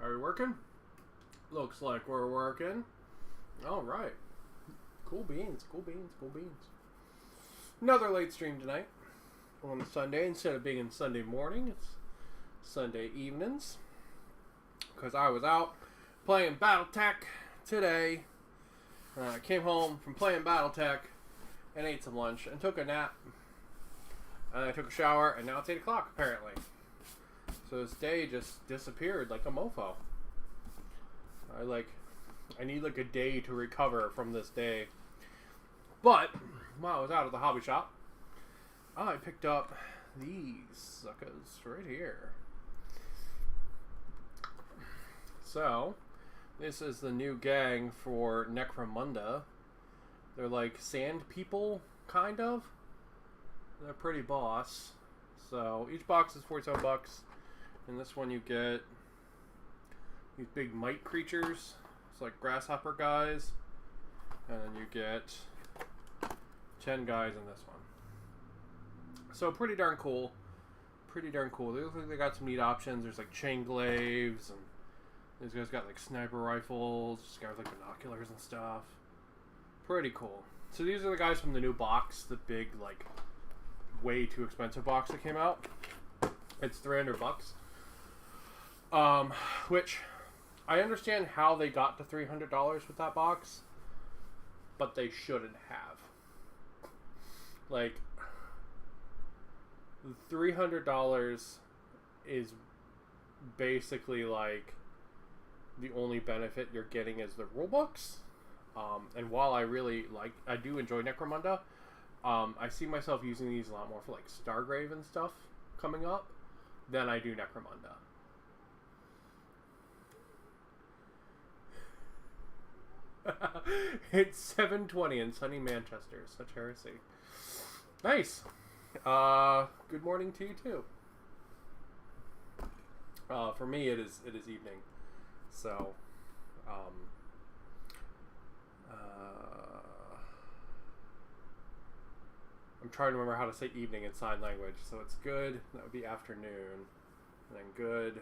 Are we working? Looks like we're working. Alright. Cool beans, cool beans, cool beans. Another late stream tonight. On Sunday, instead of being in Sunday morning, it's Sunday evenings. Because I was out playing Battletech today. I came home from playing Battletech and ate some lunch and took a nap. And I took a shower, and now it's 8 o'clock, apparently. So this day just disappeared like a mofo. I need like a day to recover from this day. But while I was out at the hobby shop, I picked up these suckers right here. So this is the new gang for Necromunda. They're like sand people, kind of. They're pretty boss. So each box is $47. And this one you get these big mite creatures. It's like grasshopper guys. And then you get 10 guys in this one. So pretty darn cool. Pretty darn cool. They look like they got some neat options. There's like chain glaives, and these guys got like sniper rifles. This guy with like binoculars and stuff. Pretty cool. So these are the guys from the new box, the big like way too expensive box that came out. It's $300. Which I understand how they got to $300 with that box, but they shouldn't have. Like, $300 is basically like the only benefit you're getting is the rulebooks. And while I do enjoy Necromunda, I see myself using these a lot more for like Stargrave and stuff coming up than I do Necromunda. It's 7:20 in sunny Manchester. Such heresy. Nice. Good morning to you too. For me, it is evening. So, I'm trying to remember how to say evening in sign language. So it's good. That would be afternoon, and then good.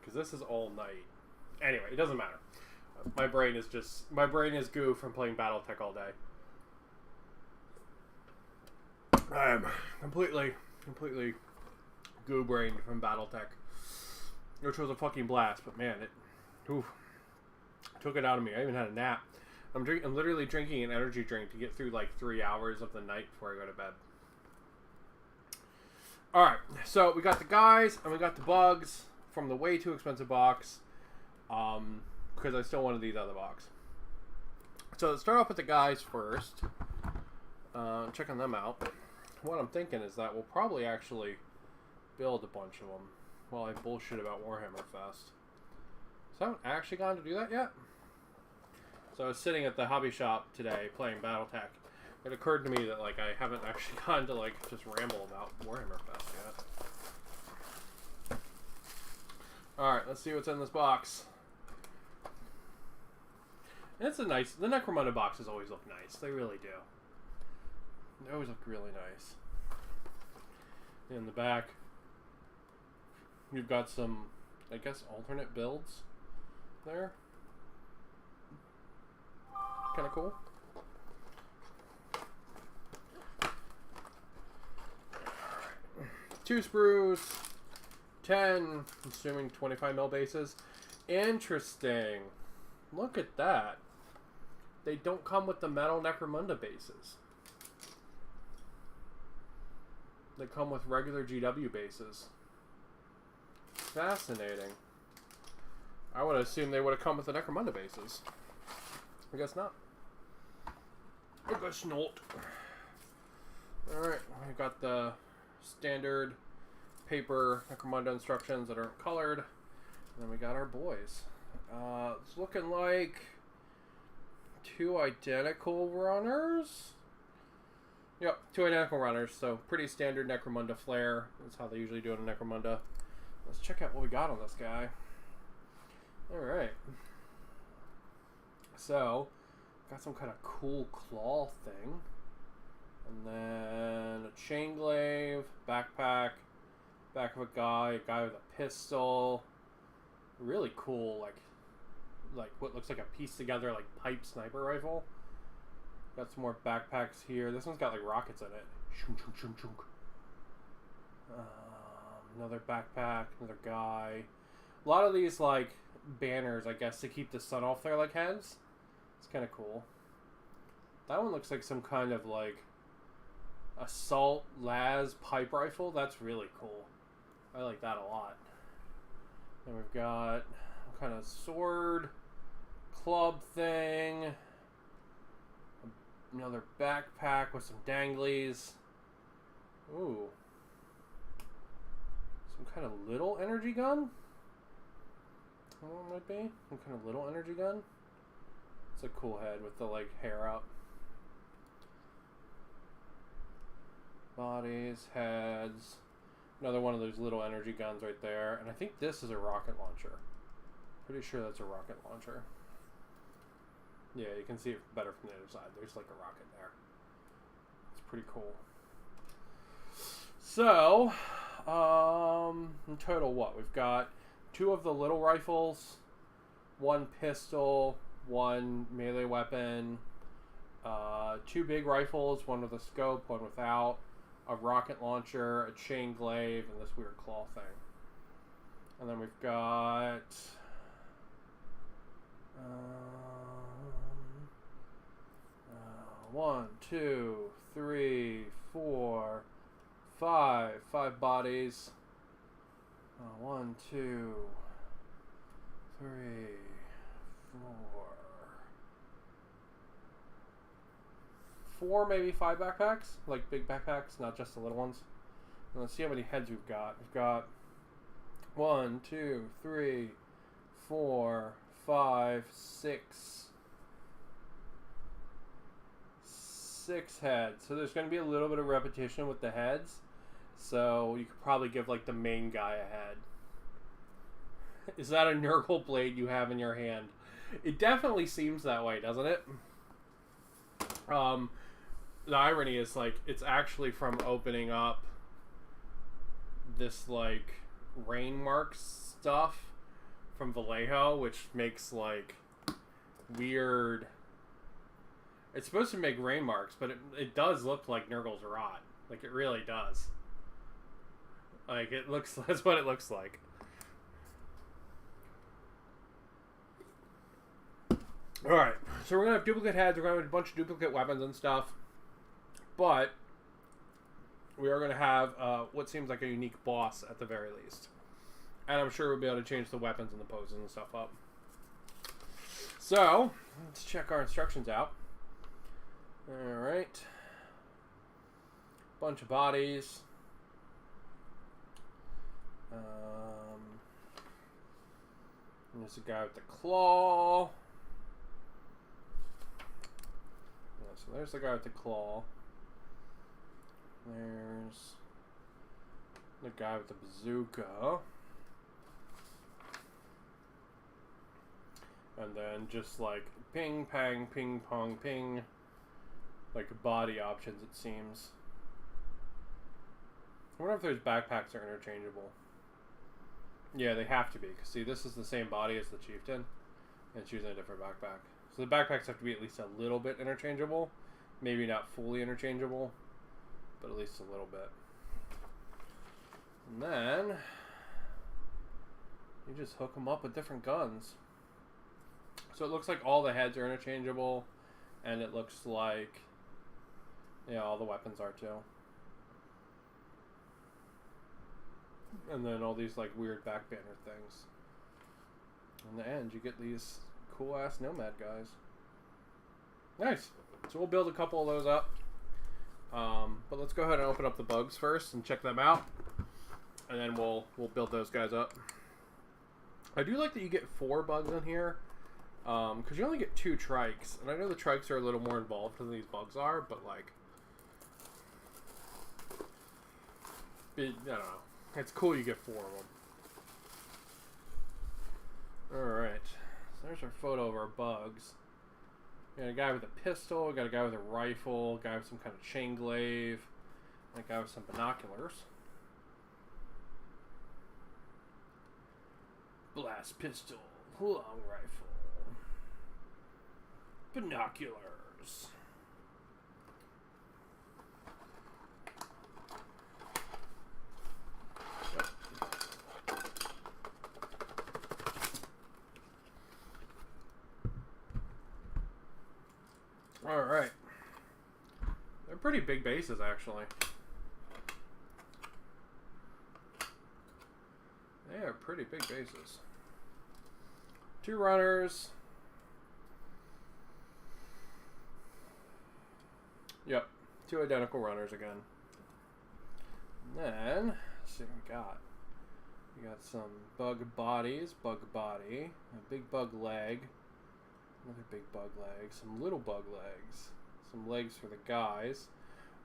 Because this is all night. Anyway, it doesn't matter. My brain is goo from playing Battletech all day. I am completely goo-brained from Battletech, which was a fucking blast. But man, it took it out of me. I even had a nap. I'm literally drinking an energy drink to get through like 3 hours of the night before I go to bed. All right, so we got the guys and we got the bugs from the way too expensive box. Because I still wanted these out of the box. So let's start off with the guys first. Checking them out. What I'm thinking is that we'll probably actually build a bunch of them while I bullshit about Warhammer Fest. So I haven't actually gone to do that yet. So I was sitting at the hobby shop today playing Battletech. It occurred to me that like I haven't actually gone to like just ramble about Warhammer Fest yet. Alright, let's see what's in this box. It's the Necromunda boxes always look nice. They really do. They always look really nice. In the back, you've got some, I guess, alternate builds there. Kind of cool. Alright. 2 sprues, 10, assuming 25mm bases. Interesting. Look at that. They don't come with the metal Necromunda bases. They come with regular GW bases. Fascinating. I would assume they would have come with the Necromunda bases. I guess not. I guess not. Alright, we got the standard paper Necromunda instructions that aren't colored. And then we got our boys. It's looking like 2 identical runners. Yep, 2 identical runners, so pretty standard Necromunda flare. That's how they usually do it in Necromunda. Let's check out what we got on this guy. Alright. So, got some kind of cool claw thing. And then a chain glaive, backpack, back of a guy with a pistol, really cool, like what looks like a piece together, like pipe sniper rifle. Got some more backpacks here. This one's got like rockets in it. Shunk, shunk, shunk, shunk. Another backpack, another guy. A lot of these like banners, I guess, to keep the sun off their like heads. It's kind of cool. That one looks like some kind of like assault las pipe rifle. That's really cool. I like that a lot. And we've got some kind of sword club thing. Another backpack with some danglies. Ooh. Some kind of little energy gun? What it might be? Some kind of little energy gun? It's a cool head with the like hair up. Bodies, heads. Another one of those little energy guns right there. And I think this is a rocket launcher. Pretty sure that's a rocket launcher. Yeah, you can see it better from the other side. There's like a rocket there. It's pretty cool. So, in total what? We've got 2 of the little rifles, 1 pistol, 1 melee weapon, 2 big rifles, 1 with a scope, 1 without, a rocket launcher, a chain glaive, and this weird claw thing. And then we've got 1, 2, 3, 4, 5 bodies. 1, 2, 3, 4, maybe 5 backpacks, like big backpacks, not just the little ones. And let's see how many heads we've got. We've got 1, 2, 3, 4, 5, 6 heads. So there's going to be a little bit of repetition with the heads. So you could probably give like the main guy a head. Is that a Nurgle blade you have in your hand? It definitely seems that way, doesn't it? The irony is like it's actually from opening up this like rain marks stuff from Vallejo, which makes like weird. It's supposed to make rain marks, but it does look like Nurgle's rot. Like it really does. Like it looks. That's what it looks like. All right, so we're gonna have duplicate heads. We're gonna have a bunch of duplicate weapons and stuff, but we are gonna have what seems like a unique boss at the very least, and I'm sure we'll be able to change the weapons and the poses and stuff up. So let's check our instructions out. All right, bunch of bodies. And there's a guy with the claw. So there's the guy with the claw. There's the guy with the bazooka. And then just like ping, pang, ping, pong, ping. Like body options, it seems. I wonder if those backpacks are interchangeable. Yeah, they have to be. Because see, this is the same body as the chieftain. And it's using a different backpack. So the backpacks have to be at least a little bit interchangeable. Maybe not fully interchangeable, but at least a little bit. And then you just hook them up with different guns. So it looks like all the heads are interchangeable, and it looks like, yeah, all the weapons are too. And then all these like weird back banner things. In the end, you get these cool ass nomad guys. Nice. So we'll build a couple of those up. But let's go ahead and open up the bugs first and check them out. And then we'll build those guys up. I do like that you get 4 bugs in here. Because you only get 2 trikes. And I know the trikes are a little more involved than these bugs are, but like, I don't know. It's cool you get 4 of them. Alright. So there's our photo of our bugs. We got a guy with a pistol, we got a guy with a rifle, a guy with some kind of chain glaive, and a guy with some binoculars. Blast pistol. Long rifle. Binoculars. Alright. They're pretty big bases, actually. They are pretty big bases. 2 runners. Yep. 2 identical runners again. And then, let's see what we got. We got some bug bodies. Bug body. A big bug leg. Another big bug leg. Some little bug legs. Some legs for the guys.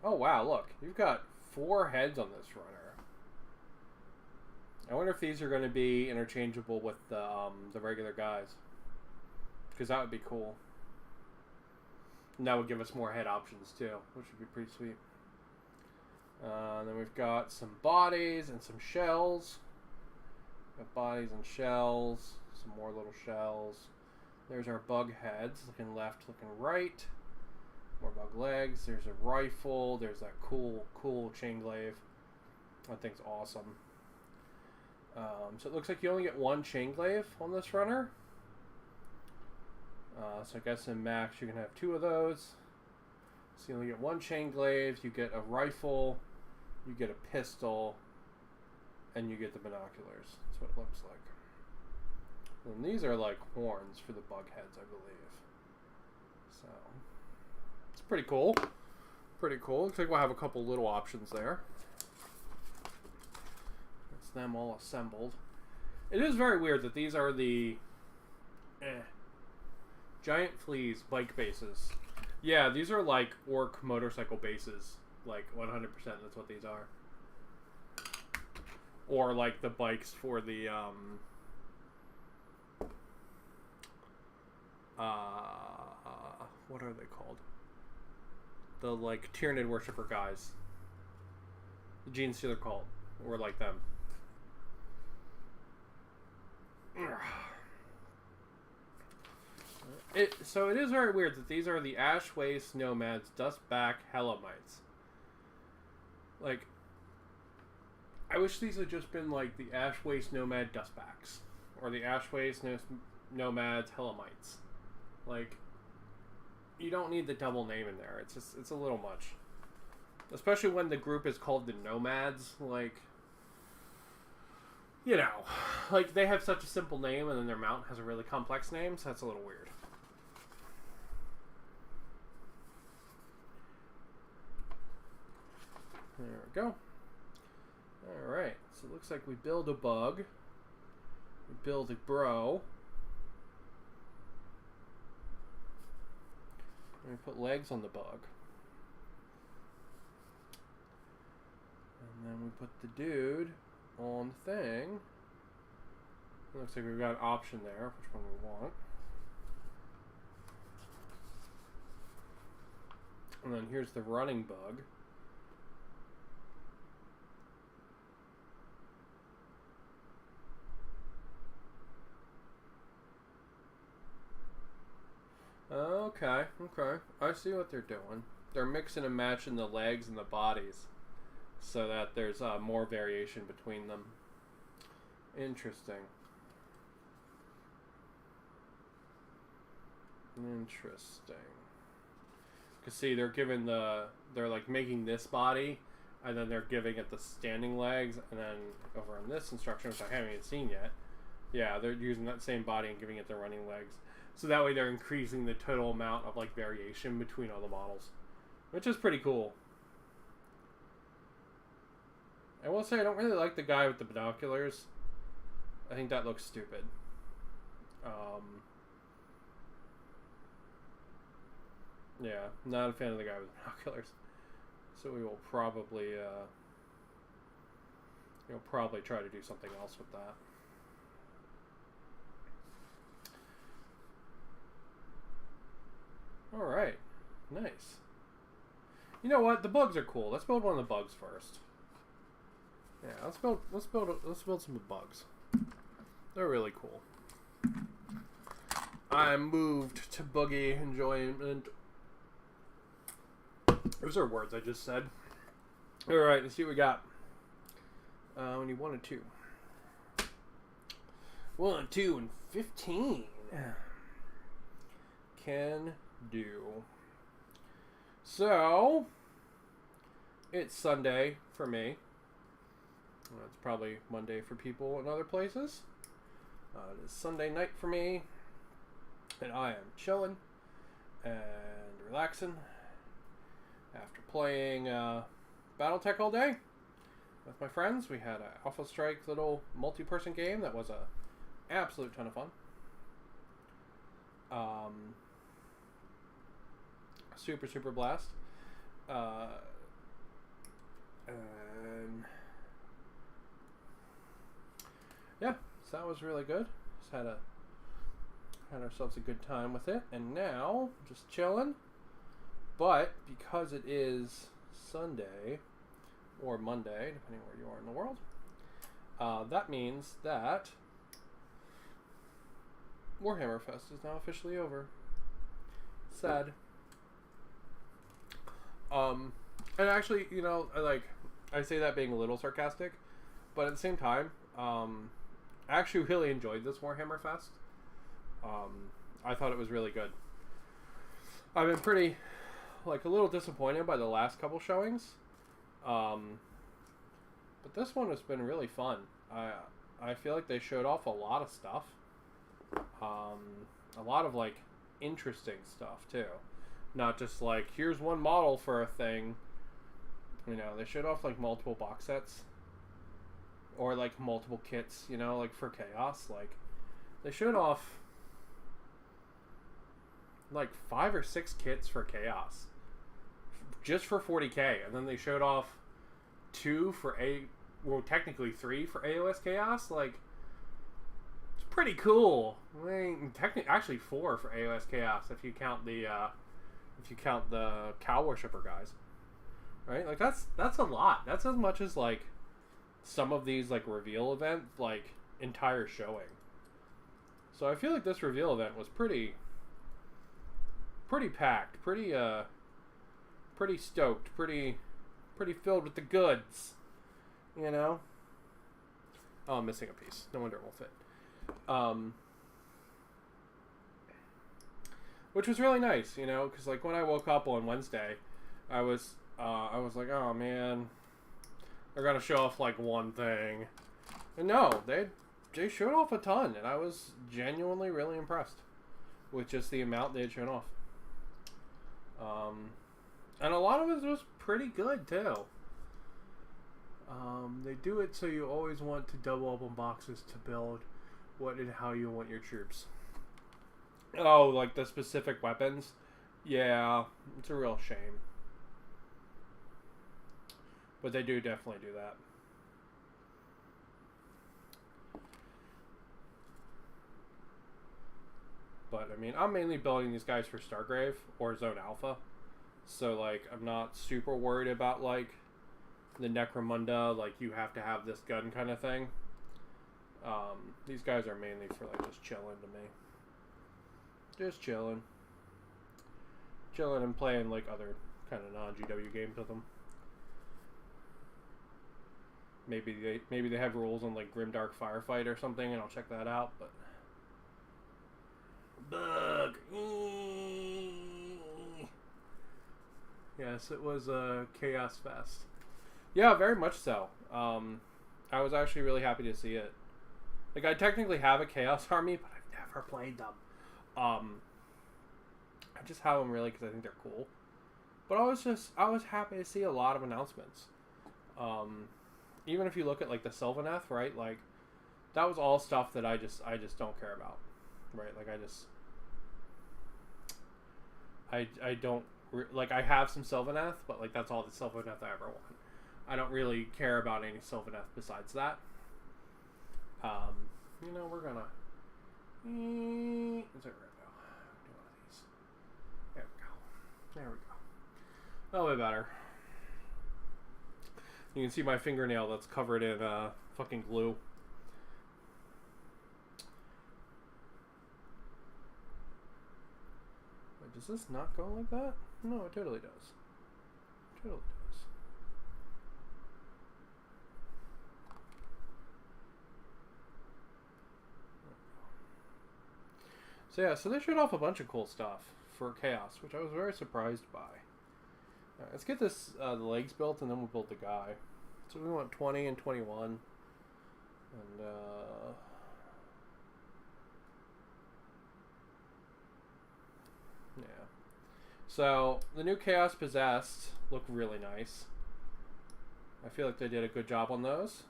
Oh, wow, look. You've got 4 heads on this runner. I wonder if these are going to be interchangeable with the regular guys. Because that would be cool. And that would give us more head options, too. Which would be pretty sweet. And then we've got some bodies and some shells. Got bodies and shells. Some more little shells. There's our bug heads, looking left, looking right. More bug legs. There's a rifle. There's that cool chain glaive. That thing's awesome. So it looks like you only get 1 chain glaive on this runner. So I guess in max you can have 2 of those. So you only get 1 chain glaive. You get a rifle. You get a pistol. And you get the binoculars. That's what it looks like. And these are like horns for the bug heads, I believe. So, it's pretty cool. Pretty cool. Looks like we'll have a couple little options there. That's them all assembled. It is very weird that these are the giant fleas bike bases. Yeah, these are like orc motorcycle bases. Like 100%, that's what these are. Or like the bikes for the what are they called? The like Tyranid worshiper guys. The Gene Stealer cult. Or like them. So it is very weird that these are the Ash Waste Nomads Dustback Helamites. Like, I wish these had just been like the Ash Waste Nomad Dustbacks. Or the Ash Waste Nomads Helamites. Like, you don't need the double name in there. It's a little much. Especially when the group is called the Nomads. Like, you know, like they have such a simple name and then their mount has a really complex name, so that's a little weird. There we go. Alright, so it looks like we build a bug. We build a bro. And we put legs on the bug. And then we put the dude on the thing. It looks like we've got an option there, which one we want. And then here's the running bug. Okay. I see what they're doing. They're mixing and matching the legs and the bodies so that there's more variation between them. Interesting. Cause see, they're like making this body, and then they're giving it the standing legs, and then over in this instruction, which I haven't even seen yet, yeah, they're using that same body and giving it the running legs. So that way they're increasing the total amount of like variation between all the models, which is pretty cool. I will say I don't really like the guy with the binoculars. I think that looks stupid. Yeah, not a fan of the guy with binoculars. So we will probably try to do something else with that. Alright. Nice. You know what? The bugs are cool. Let's build one of the bugs first. Yeah, let's build some bugs. They're really cool. I'm moved to boogie enjoyment. Those are words I just said. Alright, let's see what we got. We need 1 and 2. 1, 2, and 15. Can do. So, it's Sunday for me. It's probably Monday for people in other places. It is Sunday night for me. And I am chilling and relaxing after playing Battletech all day with my friends. We had an Alpha Strike little multi-person game that was a absolute ton of fun. Super blast. And yeah, so that was really good. Just had ourselves a good time with it, and now just chilling. But because it is Sunday or Monday, depending where you are in the world, that means that Warhammer Fest is now officially over. Sad. And actually, you know, I say that being a little sarcastic, but at the same time, I actually really enjoyed this Warhammer Fest. I thought it was really good. I've been pretty, a little disappointed by the last couple showings. But this one has been really fun. I feel like they showed off a lot of stuff. A lot of, interesting stuff, too. Not just, here's one model for a thing. You know, they showed off, multiple box sets. Or, multiple kits, you know, for Chaos. They showed off 5 or 6 kits for Chaos, just for 40k, and then they showed off 2 for technically 3 for AOS Chaos. It's pretty cool. I mean, actually 4 for AOS Chaos if you count the Cow Worshipper guys, right? That's a lot. That's as much as some of these reveal event entire showing. So I feel like this reveal event was pretty packed, pretty stoked, pretty filled with the goods, you know. Oh, I'm missing a piece. No wonder it won't fit. Which was really nice, you know, because when I woke up on Wednesday, I was like, oh man, they're gonna show off one thing, and no, they showed off a ton, and I was genuinely really impressed with just the amount they had shown off. And a lot of it was pretty good too. They do it so you always want to double up on boxes to build what and how you want your troops. Oh, the specific weapons? Yeah, it's a real shame. But they do definitely do that. But, I mean, I'm mainly building these guys for Stargrave or Zone Alpha. So, I'm not super worried about, the necromunda, you have to have this gun kind of thing. These guys are mainly for, just chilling to me. Just chilling. Chilling and playing, other kind of non-GW games with them. Maybe they have rules on, Grimdark Firefight or something, and I'll check that out, but... Bug! Yes, it was a Chaos Fest. Yeah, very much so. I was actually really happy to see it. I technically have a Chaos Army, but I've never played them. I just have them really because I think they're cool. But I was happy to see a lot of announcements. Even if you look at the Sylvaneth, right? That was all stuff that I just don't care about, right? I don't I have some Sylvaneth, but that's all the Sylvaneth I ever want. I don't really care about any Sylvaneth besides that. You know, we're gonna. Is it right now? Do one of these. There we go. There we go. A little bit better. You can see my fingernail that's covered in fucking glue. Does this not go like that? No, it totally does. Totally does. So yeah, so they showed off a bunch of cool stuff for Chaos, which I was very surprised by. Right, let's get this the legs built, and then we'll build the guy. So we want 20 and 21, and yeah. So the new Chaos Possessed look really nice. I feel like they did a good job on those.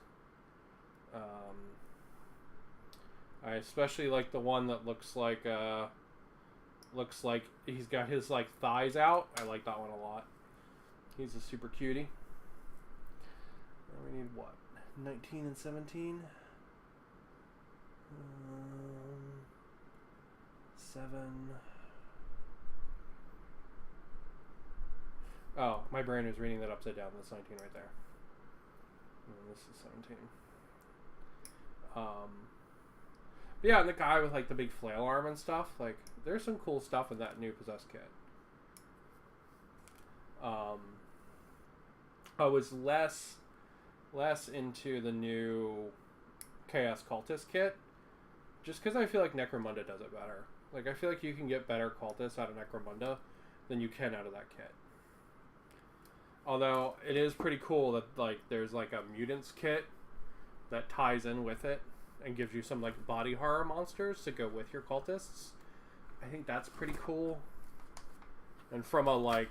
I especially like the one that looks like he's got his like thighs out. I like that one a lot. He's a super cutie. And we need what? 19 and 17? 7. Oh, my brain was reading that upside down. That's 19 right there. And this is 17. Yeah, and the guy with like the big flail arm and stuff, like there's some cool stuff in that new Possessed kit. I was less into the new Chaos Cultist kit, just because I feel like Necromunda does it better. Like I feel like you can get better cultists out of Necromunda than you can out of that kit. Although it is pretty cool that like there's like a mutants kit that ties in with it and gives you some like body horror monsters to go with your cultists. I think that's pretty cool. And from a like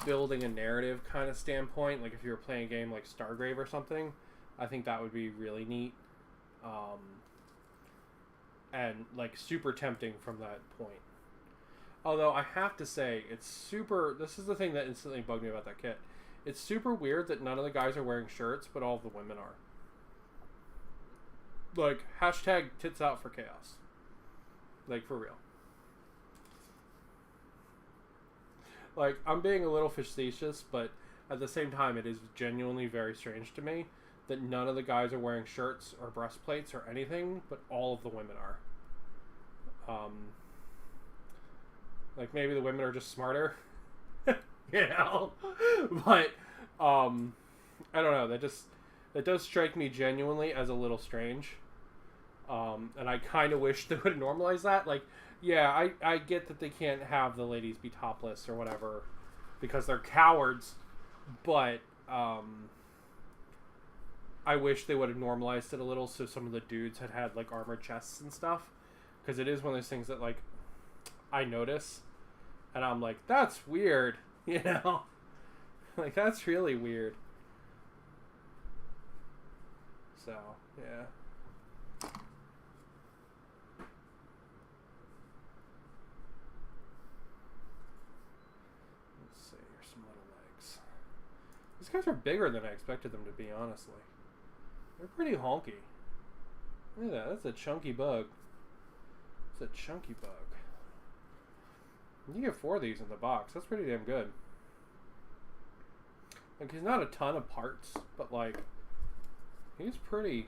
building a narrative kind of standpoint, like if you were playing a game like Stargrave or something, I think that would be really neat. And like super tempting from that point. Although I have to say, it's super... This is the thing that instantly bugged me about that kit. It's super weird that none of the guys are wearing shirts, but all of the women are. Like, hashtag tits out for Chaos. Like, for real. Like, I'm being a little facetious, but at the same time, it is genuinely very strange to me that none of the guys are wearing shirts or breastplates or anything, but all of the women are. Like, maybe the women are just smarter. You know? But, I don't know. That does strike me genuinely as a little strange. And I kind of wish they would normalize that. Like, yeah, I get that they can't have the ladies be topless or whatever because they're cowards, but I wish they would have normalized it a little so some of the dudes had like armored chests and stuff, because it is one of those things that like I notice and I'm like, that's weird, you know? Like, that's really weird. So, yeah. These guys are bigger than I expected them to be, honestly. They're pretty honky. Look at that. That's a chunky bug. It's a chunky bug. You get 4 of these in the box. That's pretty damn good. Like, he's not a ton of parts, but, like, he's pretty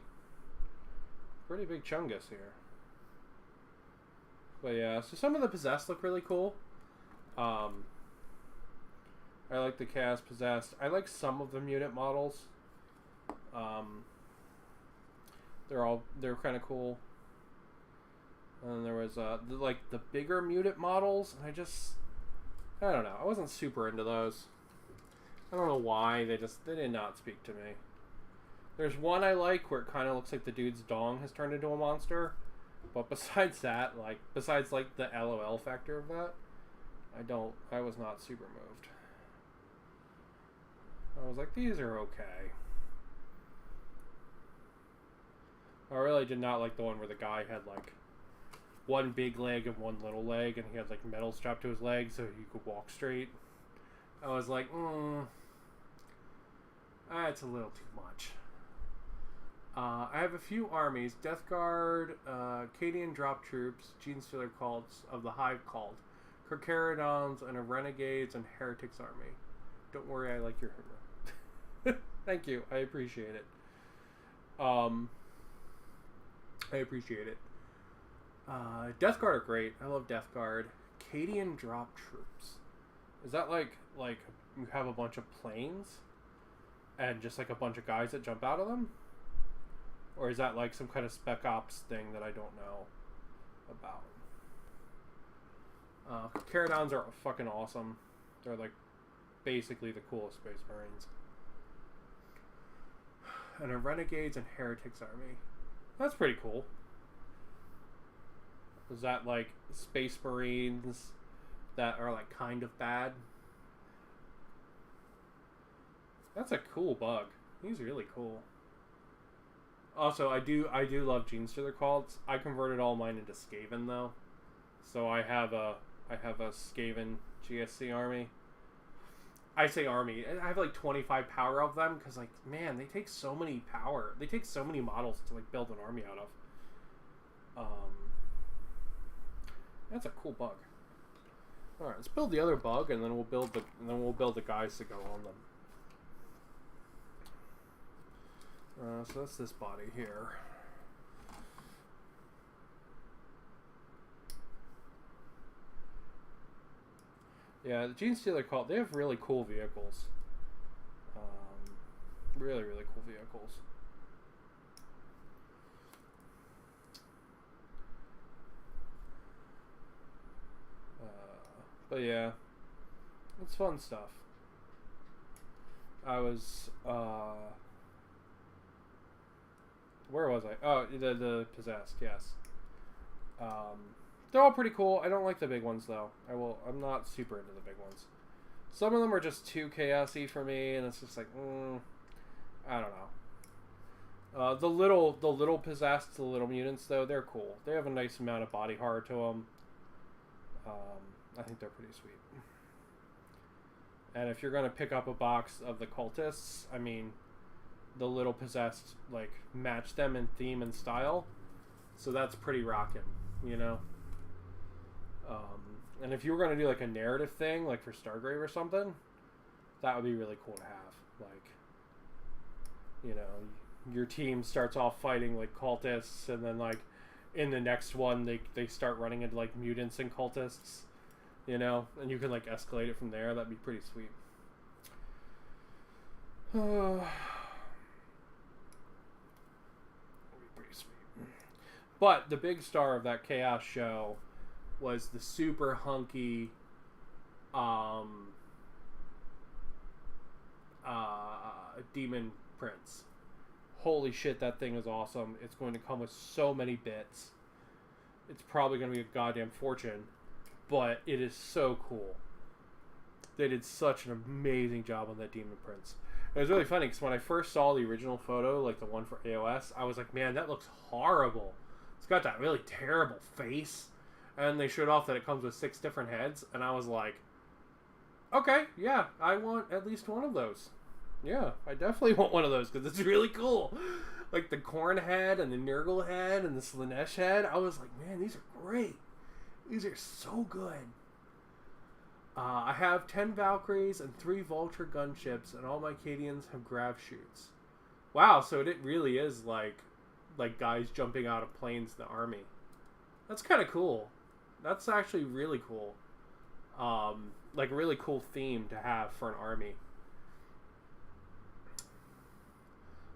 big chungus here. But, yeah. So, some of the Possessed look really cool. I like the Chaos Possessed. I like some of the mutant models. They're kind of cool. And there was the bigger mutant models. And I don't know. I wasn't super into those. I don't know why. They did not speak to me. There's one I like where it kind of looks like the dude's dong has turned into a monster. But besides that, besides the LOL factor of that, I was not super moved. I was like, these are okay. I really did not like the one where the guy had one big leg and one little leg, and he had metal strapped to his leg so he could walk straight. I was like, that's a little too much. I have a few armies: Death Guard, Cadian Drop Troops, Genestealer Cults of the Hive Cult, Carcharodons, and a Renegades and Heretics army. Don't worry, I like your humor. Thank you. I appreciate it. Death Guard are great. I love Death Guard. Acadian drop troops. Is that like you have a bunch of planes and just like a bunch of guys that jump out of them? Or is that like some kind of spec ops thing that I don't know about? Caradons are fucking awesome. They're like basically the coolest Space Marines. And a Renegades and Heretics army. That's pretty cool. Is that like Space Marines that are like kind of bad? That's a cool bug. He's really cool. Also, I do love Genestealer cults. I converted all mine into Skaven though, so I have a Skaven GSC army. I say army. I have like 25 power of them because, like, man, they take so many power. They take so many models to like build an army out of. That's a cool bug. All right, let's build the other bug, and then we'll build the guys to go on them. So that's this body here. Yeah, the Genestealer cult, they have really cool vehicles. Really, really cool vehicles. But yeah, it's fun stuff. I was, where was I? Oh, the Possessed, yes. They're all pretty cool. I don't like the big ones, though. I'm not super into the big ones. Some of them are just too chaosy for me, and it's just like, I don't know. The little Possessed, the little mutants, though, they're cool. They have a nice amount of body horror to them. I think they're pretty sweet. And if you're going to pick up a box of the cultists, I mean, the little Possessed, like, match them in theme and style. So that's pretty rockin', you know? And if you were going to do, like, a narrative thing, like for Stargrave or something, that would be really cool to have. Like, you know, your team starts off fighting, like, cultists, and then, like, in the next one, they start running into, like, mutants and cultists, you know? And you can, like, escalate it from there. That'd be pretty sweet. But the big star of that Chaos show was the super hunky Demon Prince. Holy shit, that thing is awesome. It's going to come with so many bits. It's probably going to be a goddamn fortune, but it is so cool. They did such an amazing job on that Demon Prince. It was really funny because when I first saw the original photo, like the one for AOS, I was like, man, that looks horrible. It's got that really terrible face. And they showed off that it comes with 6 different heads. And I was like, okay, yeah, I want at least one of those. Yeah, I definitely want one of those because it's really cool. Like the Korn head and the Nurgle head and the Slanesh head. I was like, man, these are great. These are so good. I have 10 Valkyries and 3 Vulture gunships, and all my Acadians have grav chutes. Wow, so it really is like guys jumping out of planes in the army. That's kind of cool. That's actually really cool. Like a really cool theme to have for an army.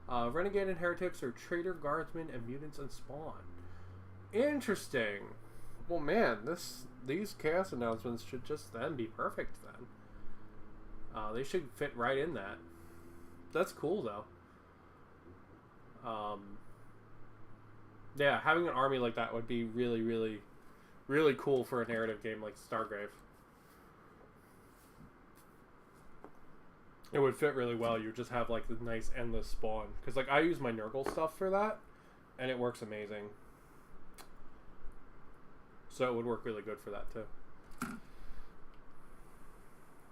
Renegade and Heretics are Traitor, Guardsmen, and Mutants and Spawn. Interesting. Well, man, these Chaos announcements should just then be perfect then. They should fit right in that. That's cool, though. Yeah, having an army like that would be really, really, really cool for a narrative game like Stargrave. It would fit really well. You would just have, like, the nice endless spawn. Because, like, I use my Nurgle stuff for that, and it works amazing. So it would work really good for that, too.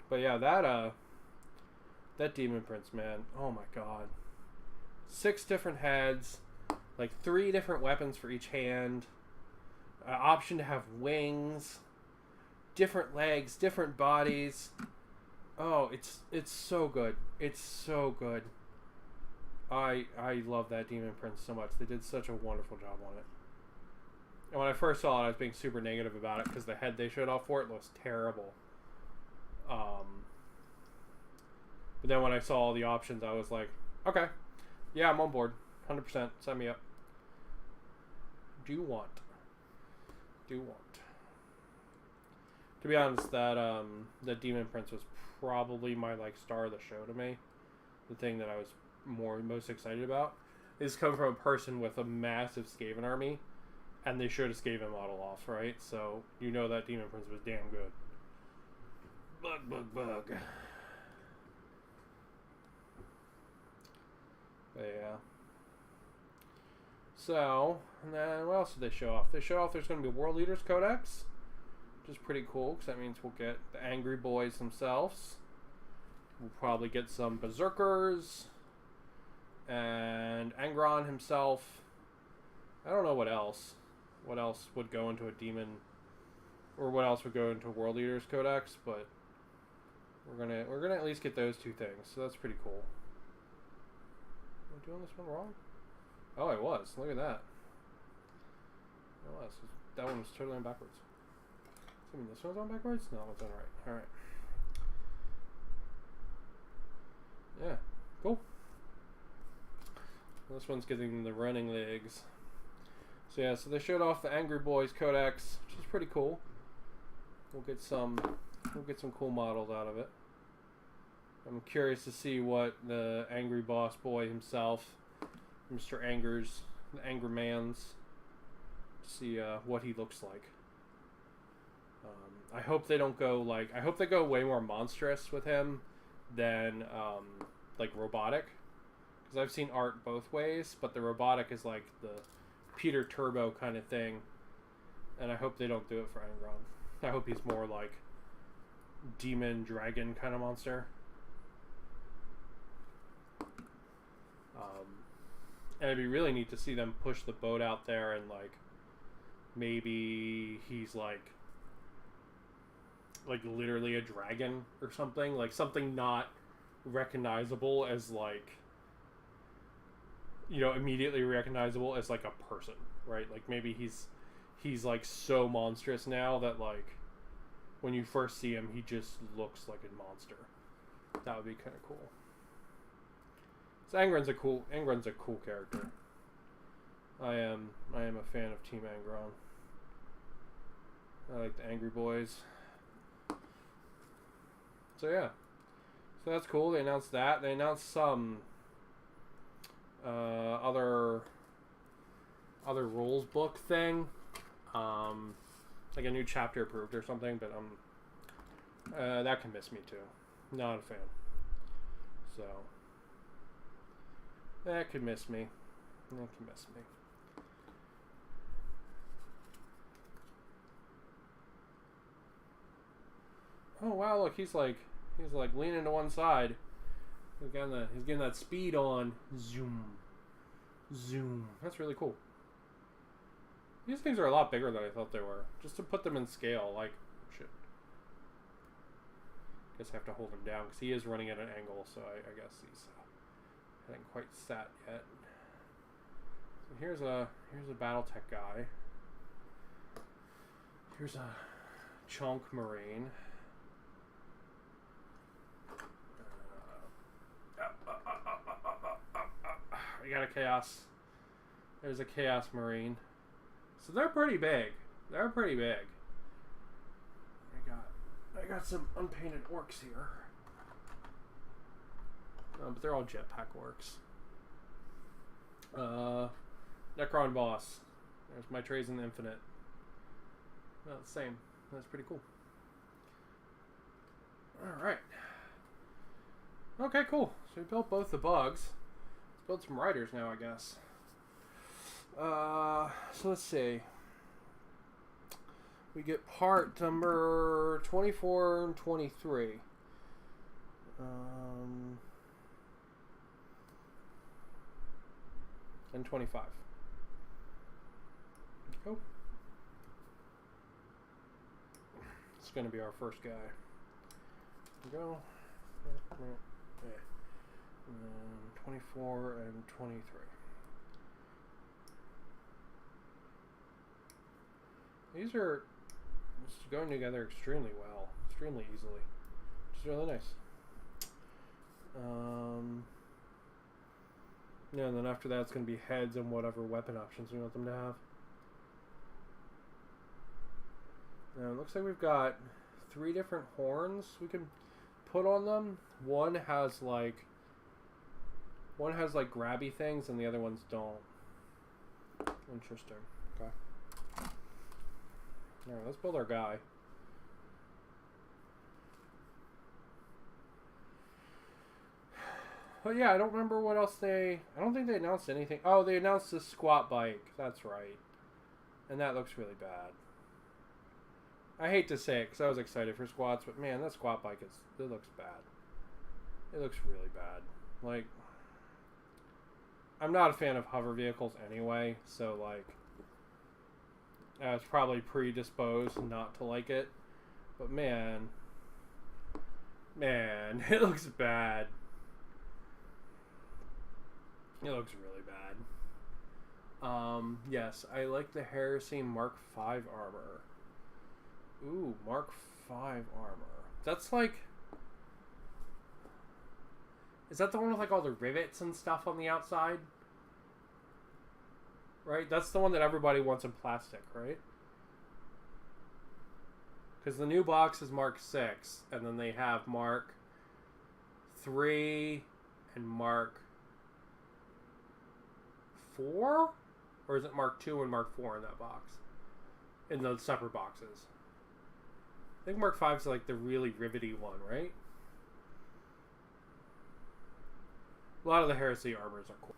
But, yeah, that Demon Prince, man. Oh, my God. 6 different heads. Like, 3 different weapons for each hand. Option to have wings. Different legs. Different bodies. Oh, it's so good. It's so good. I love that Demon Prince so much. They did such a wonderful job on it. And when I first saw it, I was being super negative about it because the head they showed off for it looks terrible. But then when I saw all the options, I was like, okay, yeah, I'm on board. 100%. Sign me up. Do want. To be honest, that the Demon Prince was probably my star of the show to me. The thing that I was most excited about is coming from a person with a massive Skaven army, and they showed a Skaven model off, right? So you know that Demon Prince was damn good. Bug. But yeah. So, and then what else did they show off? They showed off there's going to be a World Leaders Codex, which is pretty cool because that means we'll get the Angry Boys themselves. We'll probably get some Berserkers and Angron himself. I don't know what else. What else would go into a demon, or what else would go into a World Leaders Codex? But we're gonna at least get those two things. So that's pretty cool. Am I doing this one wrong? Oh, I was. Look at that. I was. That one was totally on backwards. I mean, this one's on backwards? No, it's on right. Alright. Yeah. Cool. This one's getting the running legs. So yeah, so they showed off the Angry Boys Codex, which is pretty cool. We'll get some cool models out of it. I'm curious to see what the Angry Boss Boy himself, Mr. Angers, the Angermans, see what he looks like. I hope they don't go I hope they go way more monstrous with him than robotic, because I've seen art both ways, but the robotic is like the Peter Turbo kind of thing, and I hope they don't do it for Angron. I hope he's more like demon dragon kind of monster. And it'd be really neat to see them push the boat out there, and maybe he's like literally a dragon or something, something not recognizable as immediately recognizable as a person, right? Maybe he's so monstrous now that when you first see him, he just looks like a monster. That would be kind of cool. So Angron's a cool character. I am a fan of Team Angron. I like the Angry Boys. So yeah. So that's cool. They announced that. They announced some other rules book thing. Like a new chapter approved or something, but that can miss me too. Not a fan. So that could miss me. Oh wow! Look, he's leaning to one side. He's getting that speed on. Zoom. That's really cool. These things are a lot bigger than I thought they were. Just to put them in scale, shit. Guess I have to hold him down because he is running at an angle. So I guess he's hadn't quite sat yet. So here's a Battletech guy. Here's a Chunk Marine. We got a Chaos. There's a Chaos Marine. So they're pretty big. I got some unpainted orcs here. But they're all jetpack orcs. Necron Boss. There's my Trays in the Infinite. Well, same. That's pretty cool. Alright. Okay, cool. So we built both the bugs. Let's build some riders now, I guess. So let's see. We get part number 24 and 23. And 25. Go. It's going to be our first guy. Go. And 24 and 23. These are just going together extremely well, extremely easily, which is really nice. Yeah, and then after that it's going to be heads and whatever weapon options we want them to have. Now it looks like we've got 3 different horns we can put on them. One has like grabby things and the other ones don't. Interesting. Okay. Alright, let's build our guy. But yeah, I don't remember what else I don't think they announced anything. Oh, they announced the squat bike. That's right. And that looks really bad. I hate to say it because I was excited for squats, but man, that squat bike it looks bad. It looks really bad. Like, I'm not a fan of hover vehicles anyway, so like, I was probably predisposed not to like it. But man, it looks bad. It looks really bad. Yes, I like the Heresy Mark V armor. Ooh, Mark V armor. That's like... Is that the one with like all the rivets and stuff on the outside? Right? That's the one that everybody wants in plastic, right? Because the new box is Mark VI, and then they have Mark III and Mark IV? Or is it Mark II and Mark IV in that box? In those separate boxes. I think Mark V is like the really rivety one, right? A lot of the Heresy armors are cool.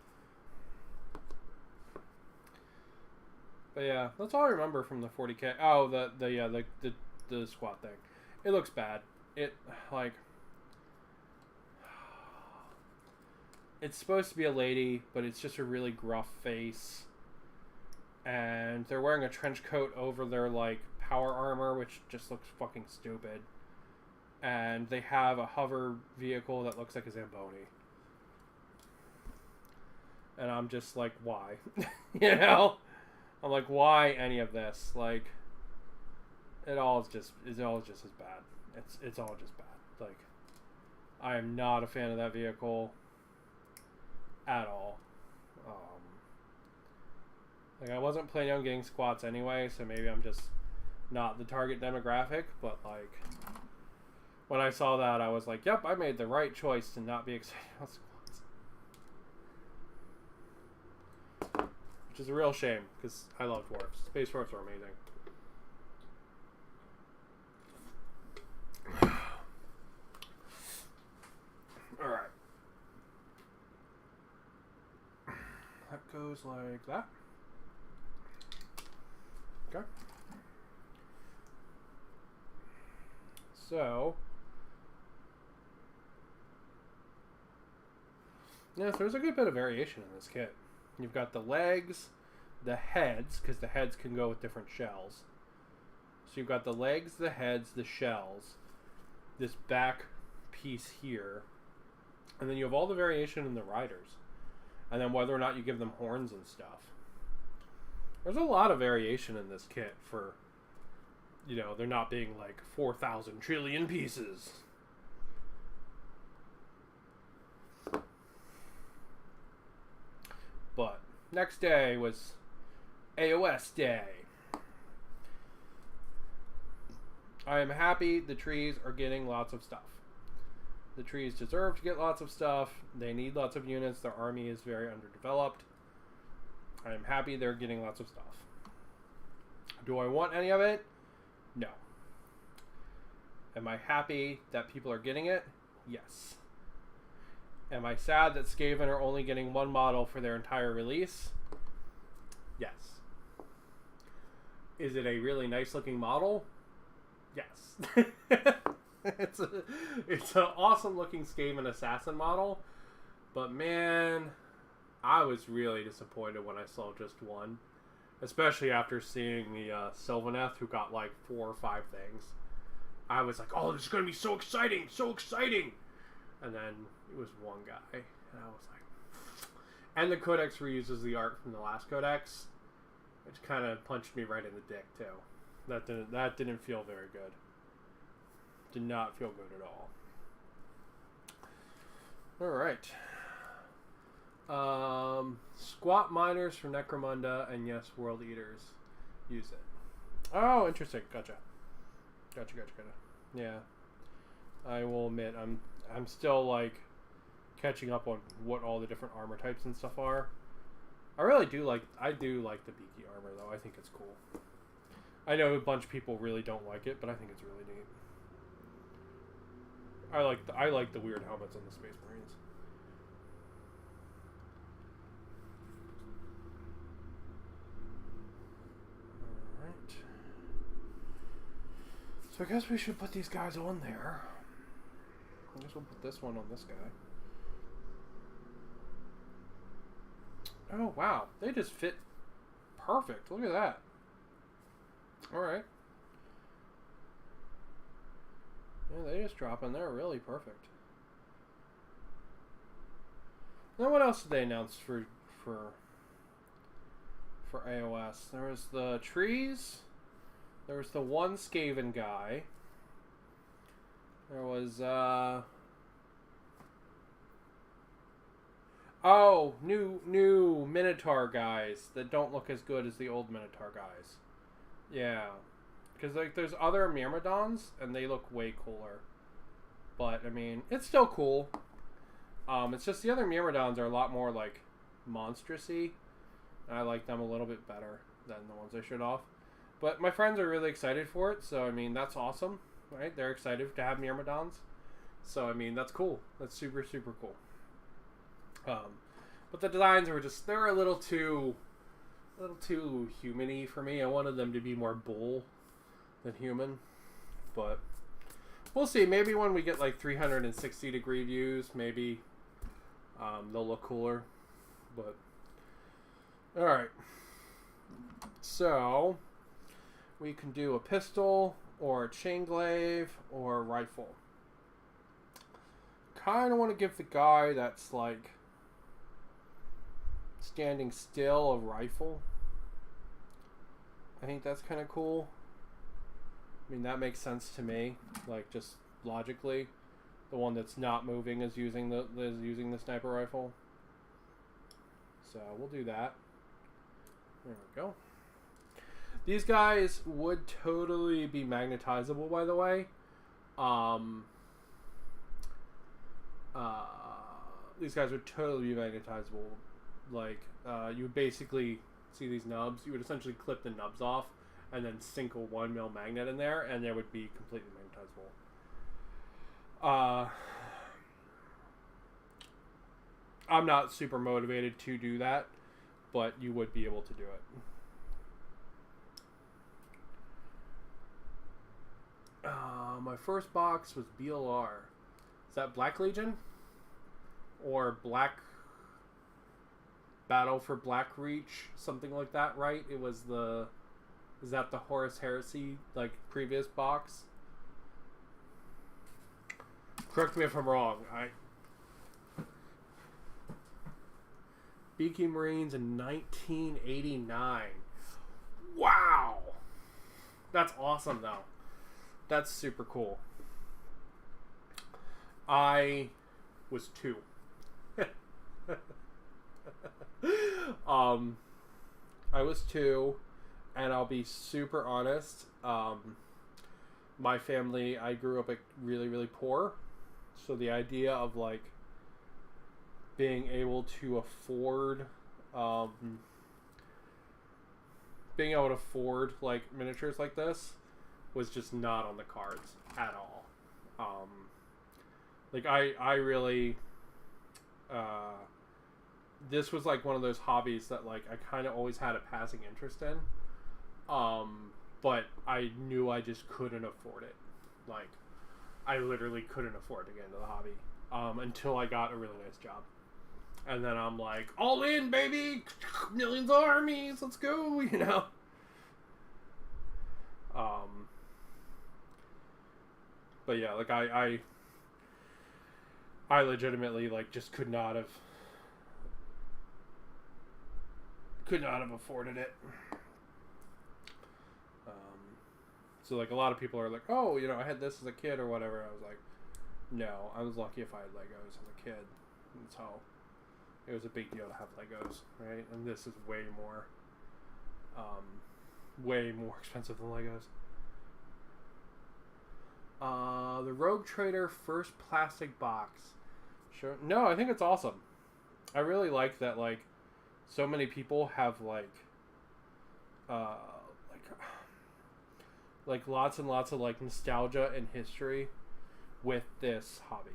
But yeah, that's all I remember from the 40K. Oh, the squat thing. It looks bad. It, like... It's supposed to be a lady, but it's just a really gruff face. And they're wearing a trench coat over their, like, power armor, which just looks fucking stupid. And they have a hover vehicle that looks like a Zamboni. And I'm just like, why? You know? I'm like, why any of this? Like, it's all just as bad. It's all just bad. Like, I am not a fan of that vehicle at all. Like, I wasn't planning on getting squats anyway, so maybe I'm just not the target demographic, but like, when I saw that, I was like, yep, I made the right choice to not be excited about squats. Which is a real shame, because I love dwarves. Space dwarves are amazing. Alright. That goes like that. Okay. So, yeah, so there's a good bit of variation in this kit. You've got the legs, the heads, because the heads can go with different shells. So you've got the legs, the heads, the shells, this back piece here, and then you have all the variation in the riders, and then whether or not you give them horns and stuff. There's a lot of variation in this kit for, you know, there not being like 4,000 trillion pieces. But next day was AOS day. I am happy the trees are getting lots of stuff. The trees deserve to get lots of stuff. They need lots of units. Their army is very underdeveloped. I am happy they're getting lots of stuff. Do I want any of it? No. Am I happy that people are getting it? Yes. Am I sad that Skaven are only getting one model for their entire release? Yes. Is it a really nice looking model? Yes. It's an awesome looking Skaven assassin model, but man, I was really disappointed when I saw just one, especially after seeing the Sylvaneth, who got like 4 or 5 things. I was like, oh, this is going to be so exciting, so exciting! And then it was one guy, and I was like... And the Codex reuses the art from the last Codex, which kind of punched me right in the dick, too. That didn't feel very good. Did not feel good at all. Alright. Squat miners for Necromunda, and yes, World Eaters use it. Oh, interesting. Gotcha. Yeah. I will admit, I'm still, like, catching up on what all the different armor types and stuff are. I do like the beaky armor, though. I think it's cool. I know a bunch of people really don't like it, but I think it's really neat. I like the weird helmets on the Space Marines. Alright. So I guess we should put these guys on there. I guess we'll put this one on this guy. Oh, wow. They just fit perfect. Look at that. Alright. Yeah, they just drop in there really perfect. Now, what else did they announce for AOS? There was the trees. There was the one Skaven guy. There was, oh, new Minotaur guys that don't look as good as the old Minotaur guys. Yeah. Because, like, there's other Myrmidons, and they look way cooler. But, I mean, it's still cool. It's just the other Myrmidons are a lot more, like, monstrous-y. And I like them a little bit better than the ones I showed off. But my friends are really excited for it, so, I mean, that's awesome. Right? They're excited to have Myrmidons. So, I mean, that's cool. That's super, super cool. But the designs were just, they were a little too human-y for me. I wanted them to be more bull than human. But we'll see. Maybe when we get like 360-degree views, maybe they'll look cooler. But alright. So we can do a pistol or a chain glaive or a rifle. Kind of want to give the guy that's like standing still a rifle. I think that's kind of cool. I mean, that makes sense to me, like, just logically. The one that's not moving is using the sniper rifle. So we'll do that. There we go. These guys would totally be magnetizable, by the way. These guys would totally be magnetizable. Like, you would basically see these nubs. You would essentially clip the nubs off and then sink a 1mm magnet in there, and they would be completely magnetizable. I'm not super motivated to do that, but you would be able to do it. My first box was BLR. Is that Black Legion? Or Black Battle for Black Reach? Something like that, right? It was the... Is that the Horus Heresy, like, previous box? Correct me if I'm wrong. Beaky Marines in 1989. Wow! That's awesome, though. That's super cool. I was 2. I was 2, and I'll be super honest. My family, I grew up like really, really poor. So the idea of like being able to afford, like miniatures like this was just not on the cards at all. Like I really, this was like one of those hobbies that like I kind of always had a passing interest in. But I knew I just couldn't afford it. Like, I literally couldn't afford to get into the hobby, until I got a really nice job. And then I'm like, all in, baby! Millions of armies! Let's go! You know? But yeah, like, I legitimately, like, just could not have afforded it. So like a lot of people are like, oh, you know, I had this as a kid or whatever. I was like, no, I was lucky if I had Legos as a kid. That's how it was a big deal to have Legos, right? And this is way more expensive than Legos. The Rogue Trader first plastic box. Sure. No, I think it's awesome. I really like that, like, so many people have, like lots and lots of, like, nostalgia and history with this hobby.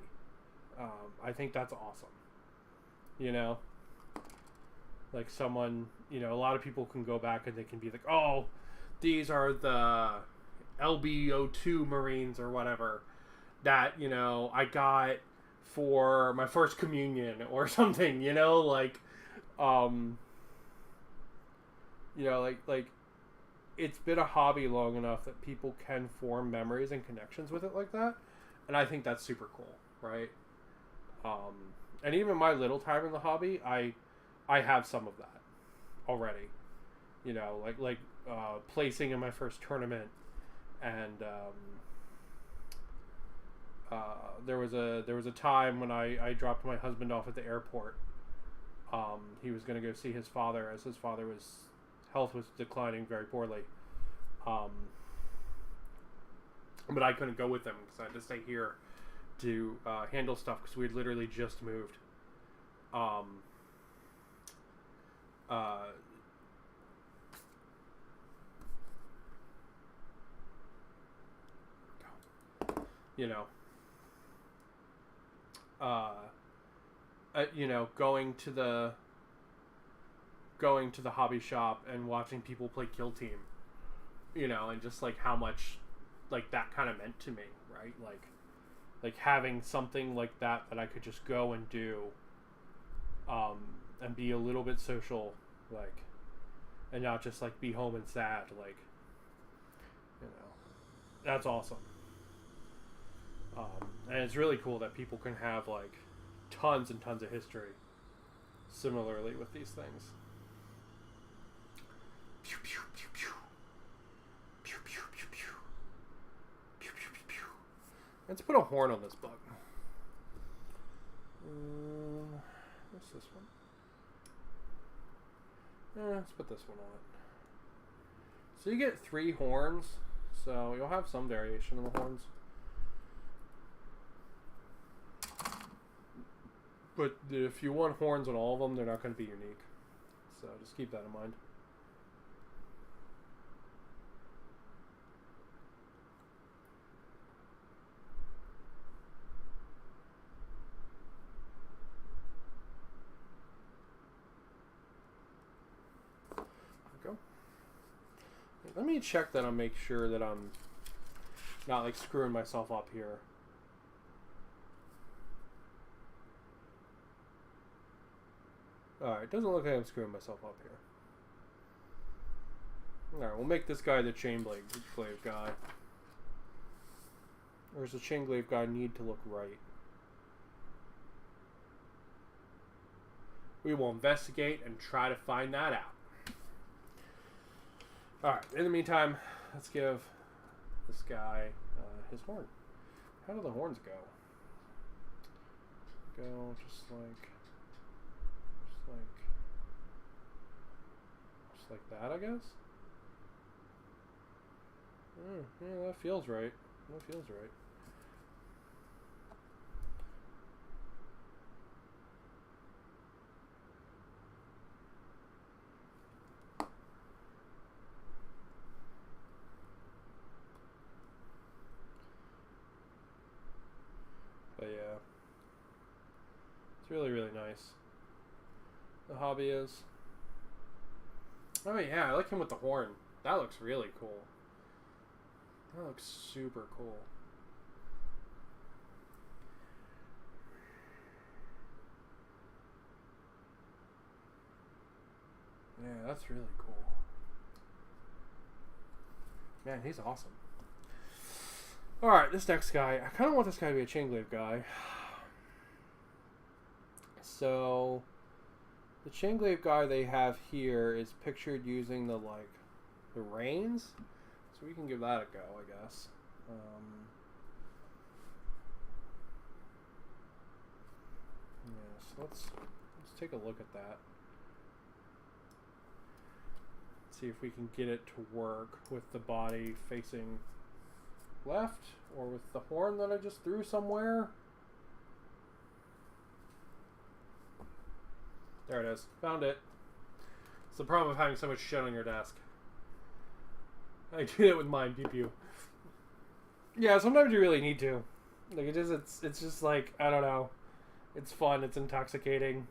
I think that's awesome. You know? Like, someone, you know, a lot of people can go back and they can be like, oh, these are the LBO2 Marines or whatever that, you know, I got for my first communion or something, you know, like, you know, like it's been a hobby long enough that people can form memories and connections with it like that, and I think that's super cool, right? And even my little time in the hobby, I have some of that already, you know, like placing in my first tournament, and there was a time when I dropped my husband off at the airport. He was going to go see his father, as his health was declining very poorly. But I couldn't go with him because I had to stay here to handle stuff because we had literally just moved. You know, you know, going to the hobby shop and watching people play Kill Team, you know, and just like how much like that kind of meant to me, right? Like having something like that I could just go and do, and be a little bit social, like, and not just like be home and sad, like, you know, that's awesome. And it's really cool that people can have like tons and tons of history similarly with these things. Pew, pew, pew, pew. Pew, pew, pew, pew. Pew, pew, pew, pew. Let's put a horn on this bug. What's this one? Let's put this one on it. So you get 3 horns, so you'll have some variation in the horns. But if you want horns on all of them, they're not going to be unique. So just keep that in mind. There we go. Let me check that and make sure that I'm not like screwing myself up here. Alright, doesn't look like I'm screwing myself up here. Alright, we'll make this guy the chain glaive guy. Or does the chain glaive guy need to look right? We will investigate and try to find that out. Alright, in the meantime, let's give this guy his horn. How do the horns go? Go just like that, I guess. Yeah, that feels right. That feels right. But yeah, it's really, really nice. The hobby is. Oh yeah, I like him with the horn. That looks really cool. That looks super cool. Yeah, that's really cool. Man, he's awesome. Alright, this next guy. I kind of want this guy to be a chain glaive guy. So the chain glaive guy they have here is pictured using the reins. So we can give that a go, I guess. Yes, let's take a look at that. See if we can get it to work with the body facing left or with the horn that I just threw somewhere. There it is. Found it. It's the problem of having so much shit on your desk. I do that with mine, pew. Yeah, sometimes you really need to. Like it's just like, I don't know. It's fun, it's intoxicating.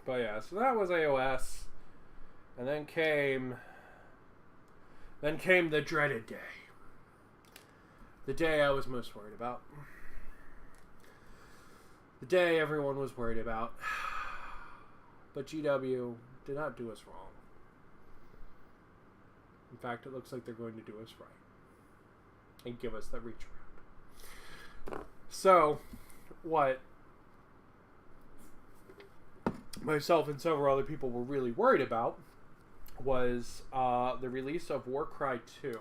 But yeah, so that was AOS. And then came the dreaded day. The day I was most worried about. The day everyone was worried about. But GW did not do us wrong. In fact, it looks like they're going to do us right. And give us that reach around. So, what myself and several other people were really worried about was the release of Warcry 2.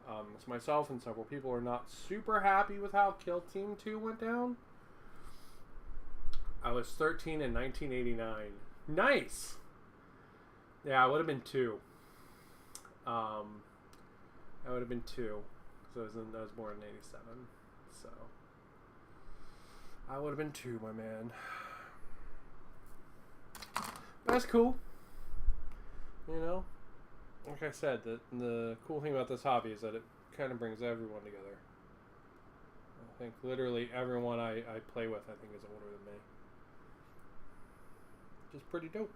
So myself and several people are not super happy with how Kill Team 2 went down. I was 13 in 1989. Nice! Yeah, I would have been 2. I would have been 2. Because I was born in 87. So, I would have been 2, my man. But that's cool. You know? Like I said, the cool thing about this hobby is that it kind of brings everyone together. I think literally everyone I play with, I think, is older than me. Which is pretty dope.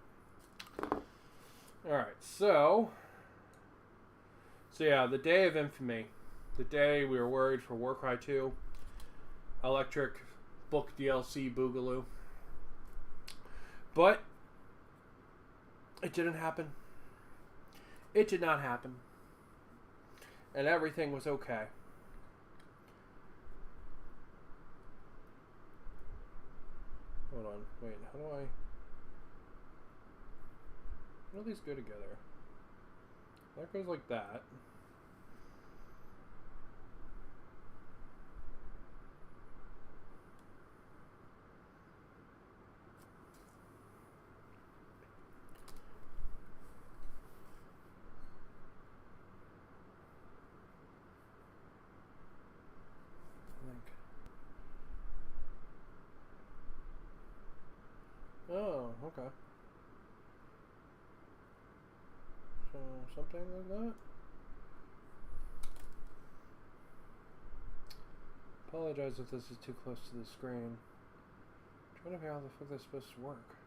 Alright, so yeah, the day of infamy. The day we were worried for Warcry 2. Electric book DLC boogaloo. But it didn't happen. It did not happen. And everything was okay. Hold on. Wait, how do these go together? That goes like that. Oh, okay. So, something like that? Apologize if this is too close to the screen. I'm trying to figure out how the fuck that's supposed to work.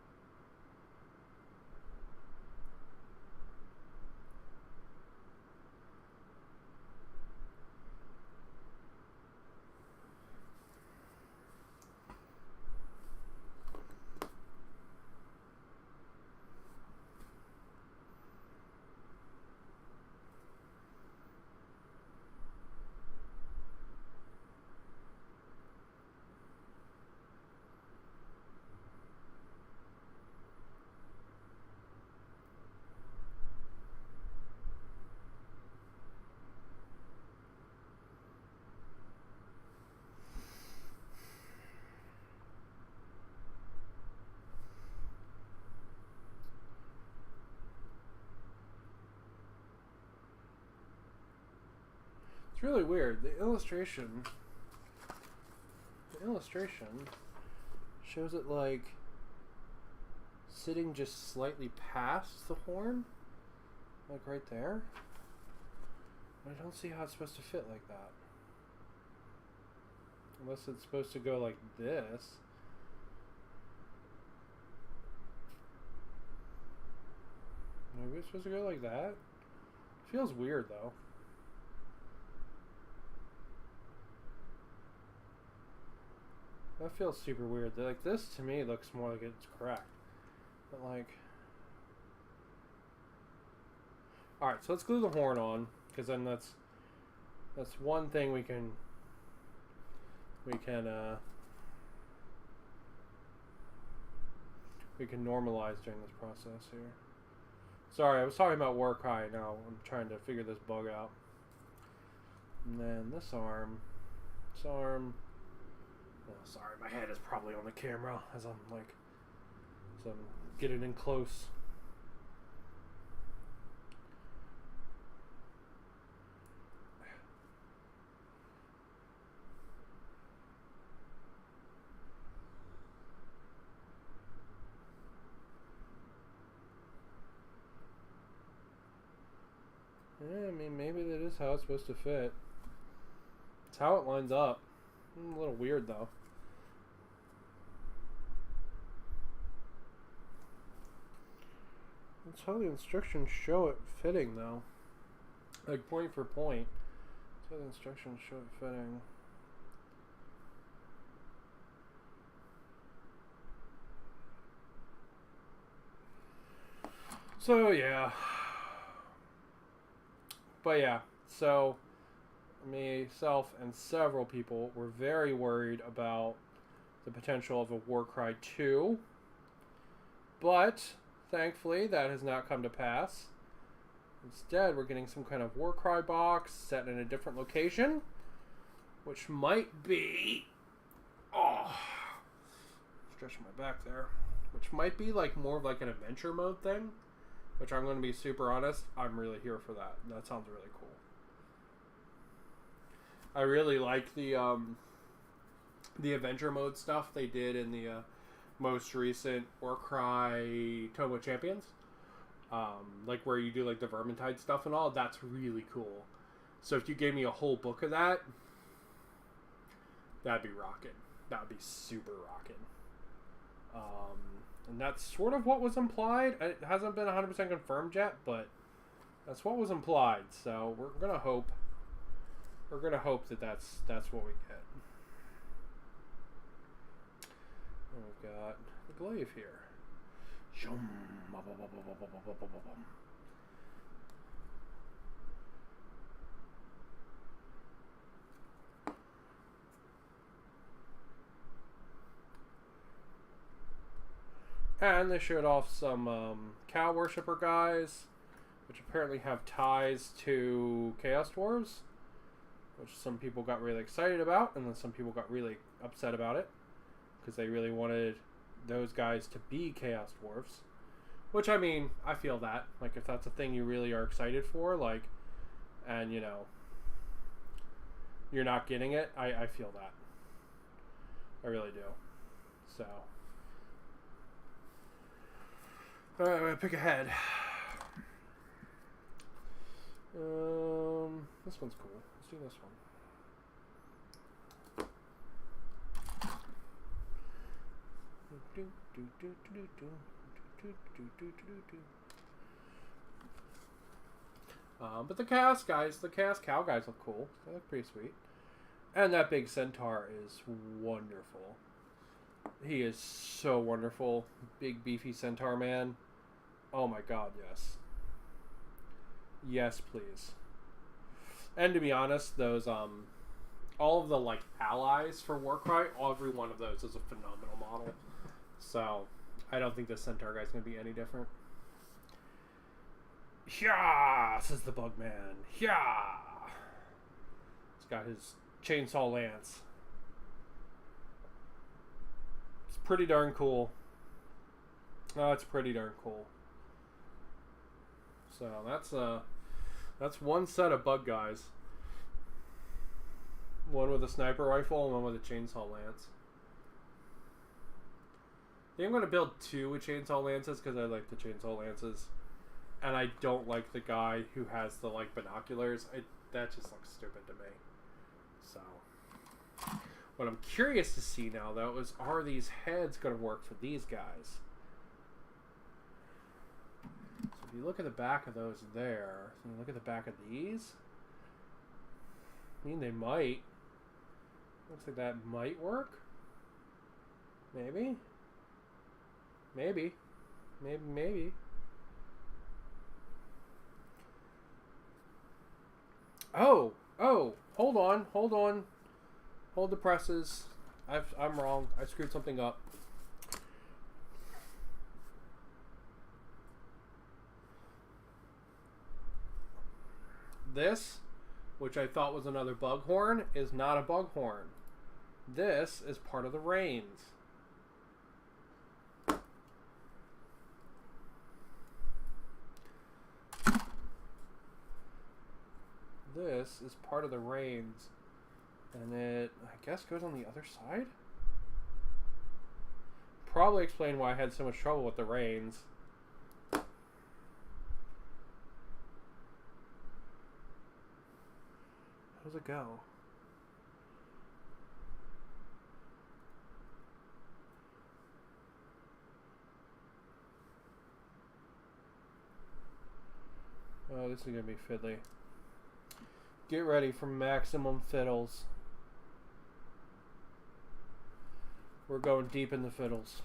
It's really weird. The illustration shows it like sitting just slightly past the horn, like right there. I don't see how it's supposed to fit like that. Unless it's supposed to go like this. Maybe it's supposed to go like that? Feels weird though. That feels super weird. Like this to me looks more like it's correct. But like, alright, so let's glue the horn on, because then that's one thing we can normalize during this process here. Sorry, I was talking about Warcry now. I'm trying to figure this bug out. And then this arm. This arm. Oh, sorry, my head is probably on the camera as I'm like, so I'm getting in close. Yeah, I mean, maybe that is how it's supposed to fit. It's how it lines up. A little weird, though. That's how the instructions show it fitting, though. Like, point for point. That's how the instructions show it fitting. So, yeah. But, yeah. So, myself and several people were very worried about the potential of a Warcry 2. But, thankfully, that has not come to pass. Instead, we're getting some kind of Warcry box set in a different location, which might be... Oh, stretching my back there. Which might be like more of like an adventure mode thing, which I'm going to be super honest, I'm really here for that. That sounds really cool. I really like the adventure mode stuff they did in the most recent Warcry Tome of Champions. Like where you do like the Vermintide stuff and all. That's really cool. So if you gave me a whole book of that, that'd be rocking. That would be super rocking. And that's sort of what was implied. It hasn't been 100% confirmed yet, but that's what was implied. So we're gonna hope. We're gonna hope that that's what we get. And we've got the Glaive here. And they showed off some cow worshipper guys, which apparently have ties to Chaos Dwarves, which some people got really excited about, and then some people got really upset about it, because they really wanted those guys to be Chaos Dwarves. Which, I mean, I feel that. Like, if that's a thing you really are excited for, like, and, you know, you're not getting it, I feel that. I really do. So... Alright, I'm gonna pick a head. This one's cool. Let's do this one. But the Chaos guys, the Chaos Cow guys look cool. They look pretty sweet. And that big centaur is wonderful. He is so wonderful. Big beefy centaur man. Oh my god, yes. Yes, please. And to be honest, those all of the like allies for Warcry, every one of those is a phenomenal model. So I don't think the centaur guy's gonna be any different. Yeah, says the Bugman. Yeah. He's got his chainsaw lance. It's pretty darn cool. Oh, it's pretty darn cool. So that's one set of bug guys. One with a sniper rifle and one with a chainsaw lance. I think I'm gonna build two with chainsaw lances because I like the chainsaw lances, and I don't like the guy who has the like binoculars. That just looks stupid to me. So, what I'm curious to see now though is, are these heads gonna work for these guys? So if you look at the back of those there, and you look at the back of these, I mean they might. Looks like that might work. Maybe. Maybe. Maybe. Oh! Hold on. Hold the presses. I'm wrong. I screwed something up. This, which I thought was another bug horn, is not a bug horn. This is part of the reins. This is part of the reins. And it, I guess, goes on the other side? Probably explain why I had so much trouble with the reins. How does it go? Oh, this is going to be fiddly. Get ready for maximum fiddles. We're going deep in the fiddles.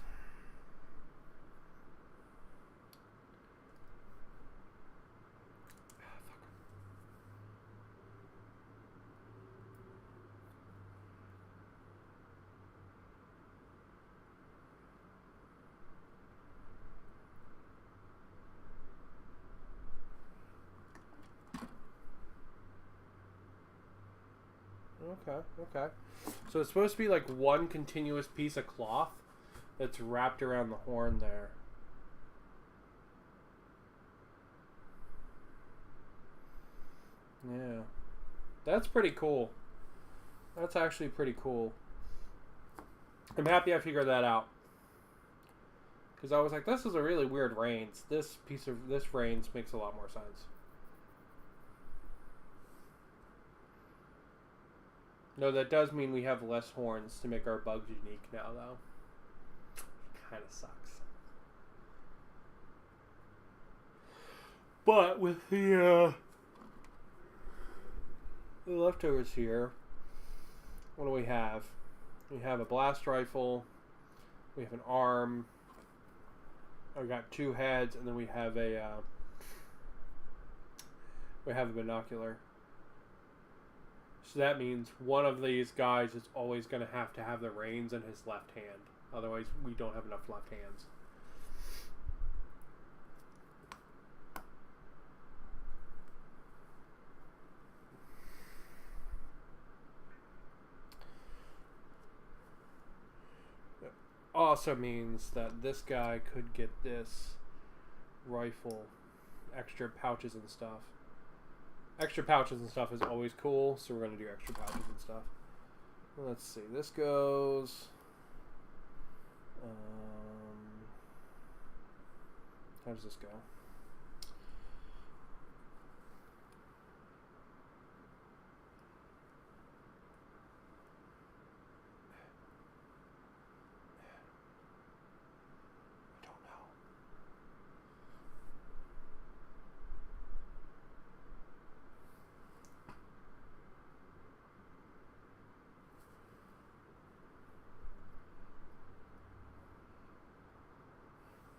Okay. So it's supposed to be like one continuous piece of cloth that's wrapped around the horn there. Yeah. That's pretty cool. That's actually pretty cool. I'm happy I figured that out. Because I was like, this is a really weird reins. This reins makes a lot more sense. No, that does mean we have less horns to make our bugs unique now, though. Kind of sucks. But with the leftovers here, what do we have? We have a blast rifle. We have an arm. I've got 2 heads, and then we have a binocular. So that means one of these guys is always going to have the reins in his left hand. Otherwise, we don't have enough left hands. It also means that this guy could get this rifle, extra pouches and stuff. Extra pouches and stuff is always cool, so we're going to do extra pouches and stuff. Let's see, this goes... how does this go?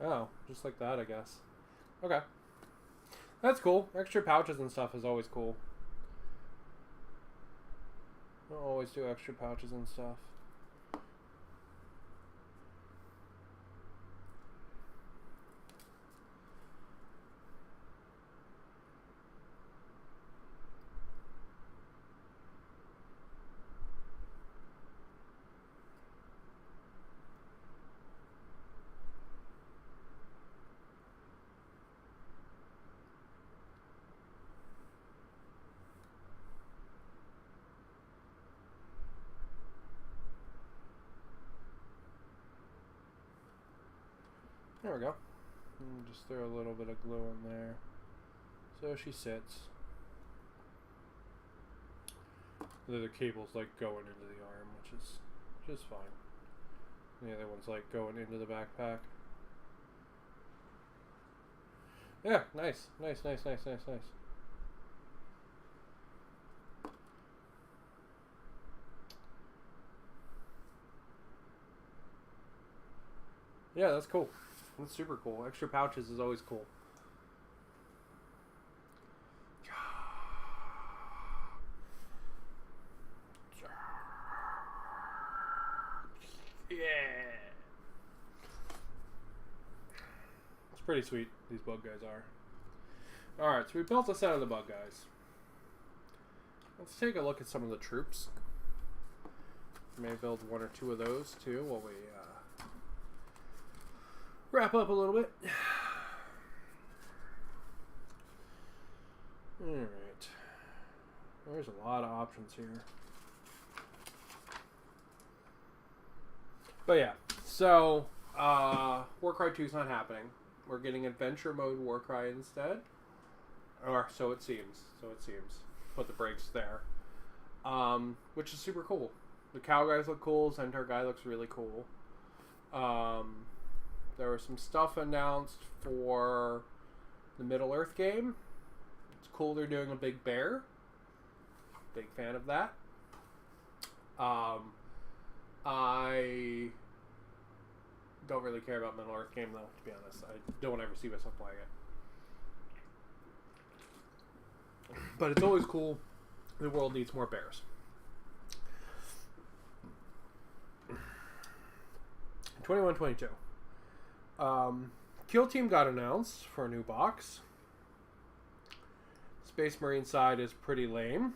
Oh, just like that, I guess. Okay. That's cool. Extra pouches and stuff is always cool. I'll always do extra pouches and stuff. There we go. And just throw a little bit of glue in there. So she sits. The cable's like going into the arm, which is fine. And the other one's like going into the backpack. Yeah, nice. Yeah, that's cool. That's super cool. Extra pouches is always cool. Yeah. It's pretty sweet, these bug guys are. Alright, so we built this out of the bug guys. Let's take a look at some of the troops. May build one or two of those too while we wrap up a little bit. Alright. There's a lot of options here. But yeah, so Warcry 2 is not happening. We're getting adventure mode Warcry instead. Or so it seems. Put the brakes there. Which is super cool. The cow guys look cool. Centaur guy looks really cool. There was some stuff announced for the Middle Earth game. It's cool they're doing a big bear. Big fan of that. I don't really care about Middle Earth game though, to be honest. I don't ever see myself playing it. But it's always cool. The world needs more bears. 21-22. Kill Team got announced for a new box. Space Marine side is pretty lame.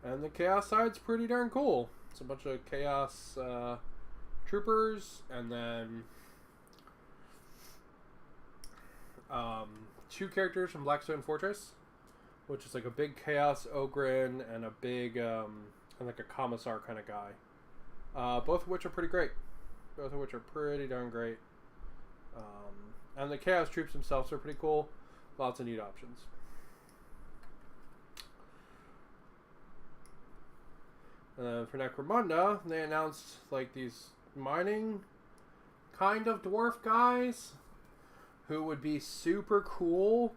And the Chaos side's pretty darn cool. It's a bunch of Chaos troopers, and then 2 characters from Blackstone Fortress, which is like a big Chaos Ogren and a big, and like a Commissar kind of guy. Both of which are pretty great. Both of which are pretty darn great. And the Chaos troops themselves are pretty cool. Lots of neat options. And then for Necromunda, they announced like these mining kind of dwarf guys who would be super cool.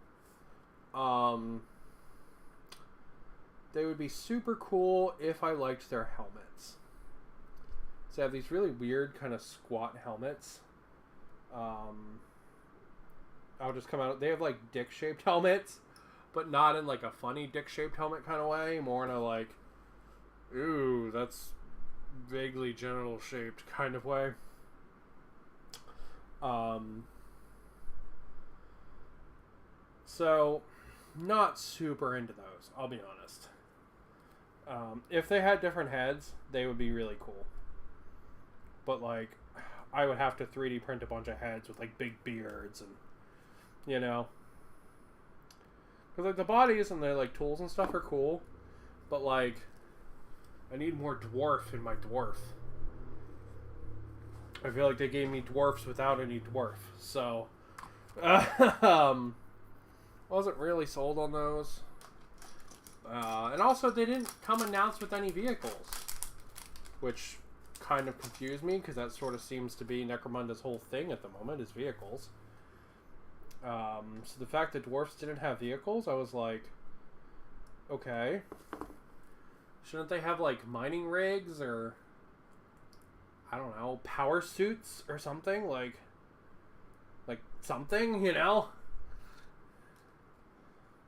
They would be super cool if I liked their helmets. So they have these really weird kind of squat helmets. I'll just come out. They have like dick-shaped helmets, but not in like a funny dick-shaped helmet kind of way. More in a like, ooh, that's vaguely genital-shaped kind of way. So, not super into those, I'll be honest. If they had different heads, they would be really cool. But, like, I would have to 3D print a bunch of heads with, like, big beards and, you know. Because, like, the bodies and their, like, tools and stuff are cool. But, like, I need more dwarf in my dwarf. I feel like they gave me dwarfs without any dwarf. So, wasn't really sold on those. And also, they didn't come announced with any vehicles. Which kind of confused me, because that sort of seems to be Necromunda's whole thing at the moment, is vehicles. So the fact that dwarfs didn't have vehicles, I was like, okay. Shouldn't they have, like, mining rigs, or, I don't know, power suits or something? Like something, you know?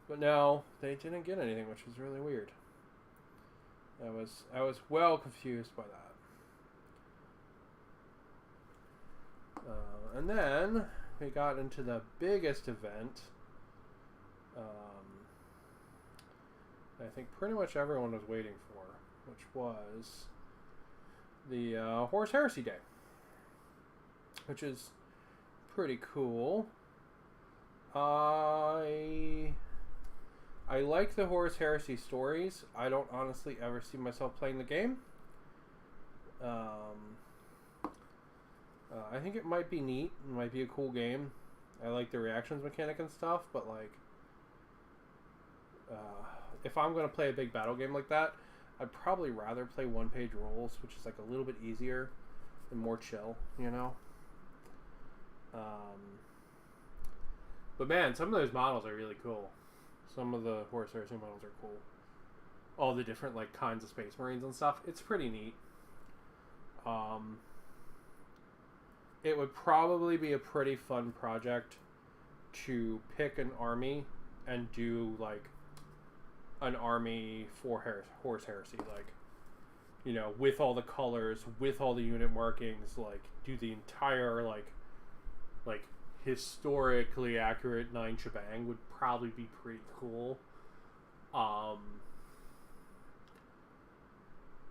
But no, they didn't get anything, which was really weird. I was well confused by that. And then we got into the biggest event. I think pretty much everyone was waiting for, which was the Horus Heresy Day, which is pretty cool. I like the Horus Heresy stories. I don't honestly ever see myself playing the game. I think it might be neat. It might be a cool game. I like the reactions mechanic and stuff, but like, if I'm going to play a big battle game like that, I'd probably rather play one-page rolls, which is like a little bit easier and more chill, you know? But man, some of those models are really cool. Some of the Horus Heresy models are cool. All the different like kinds of Space Marines and stuff. It's pretty neat. It would probably be a pretty fun project to pick an army and do like an army for Horus Heresy, like, you know, with all the colors, with all the unit markings, like do the entire like historically accurate 9 shebang would probably be pretty cool.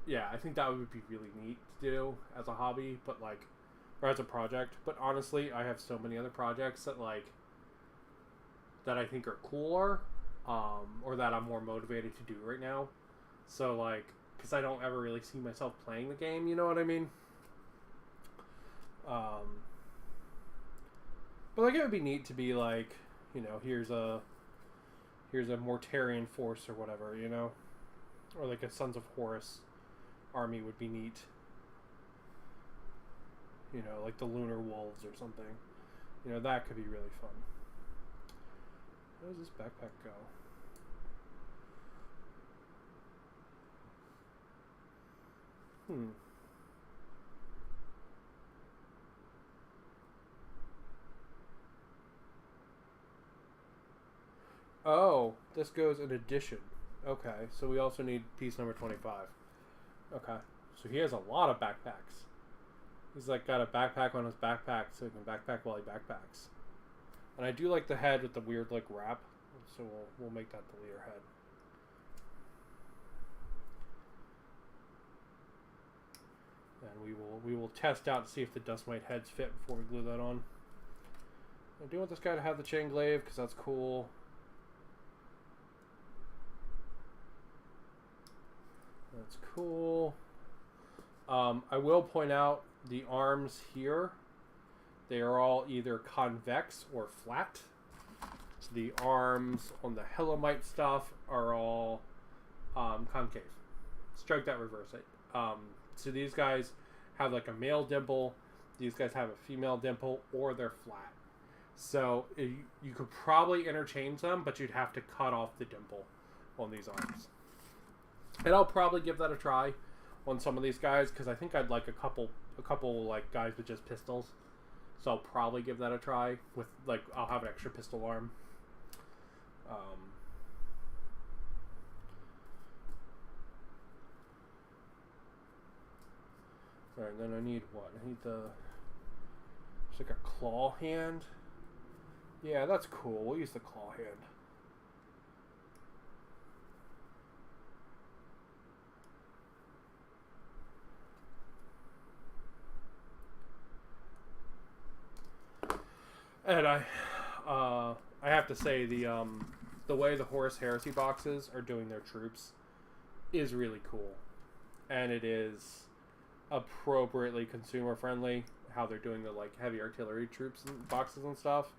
yeah, I think that would be really neat to do as a hobby, but like, or as a project. But honestly, I have so many other projects that like that I think are cooler, or that I'm more motivated to do right now. So like, because I don't ever really see myself playing the game, you know what I mean? But like, it would be neat to be like, you know, here's a Mortarian force or whatever, you know, or like a Sons of Horus army would be neat. You know, like the Lunar Wolves or something. You know, that could be really fun. Where does this backpack go? Oh, this goes in addition. Okay, so we also need piece number 25. Okay, so he has a lot of backpacks. He's like got a backpack on his backpack so he can backpack while he backpacks. And I do like the head with the weird like wrap, so we'll make that the leader head. And we will test out to see if the dust mite heads fit before we glue that on. I do want this guy to have the chain glaive because that's cool. That's cool. I will point out the arms here. They are all either convex or flat. So the arms on the Helomite stuff are all concave. Strike that, reverse it. So these guys have like a male dimple. These guys have a female dimple, or they're flat. So you could probably interchange them, but you'd have to cut off the dimple on these arms. And I'll probably give that a try on some of these guys because I think I'd like a couple like guys with just pistols. So I'll probably give that a try with like I'll have an extra pistol arm. Alright, then I need what? I need it's like a claw hand. Yeah, that's cool. We'll use the claw hand. And I have to say the way the Horus Heresy boxes are doing their troops is really cool, and it is appropriately consumer friendly how they're doing the like heavy artillery troops and boxes and stuff.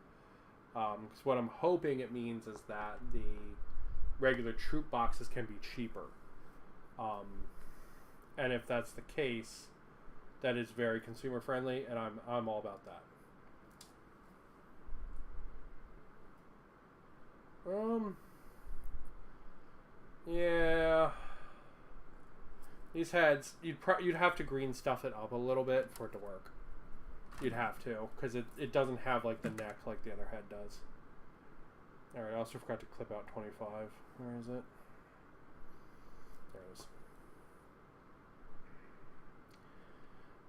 Because what I'm hoping it means is that the regular troop boxes can be cheaper, and if that's the case, that is very consumer friendly, and I'm all about that. Yeah. These heads, you'd have to green stuff it up a little bit for it to work. You'd have to, because it doesn't have like the neck like the other head does. Alright, I also forgot to clip out 25. Where is it? There it is.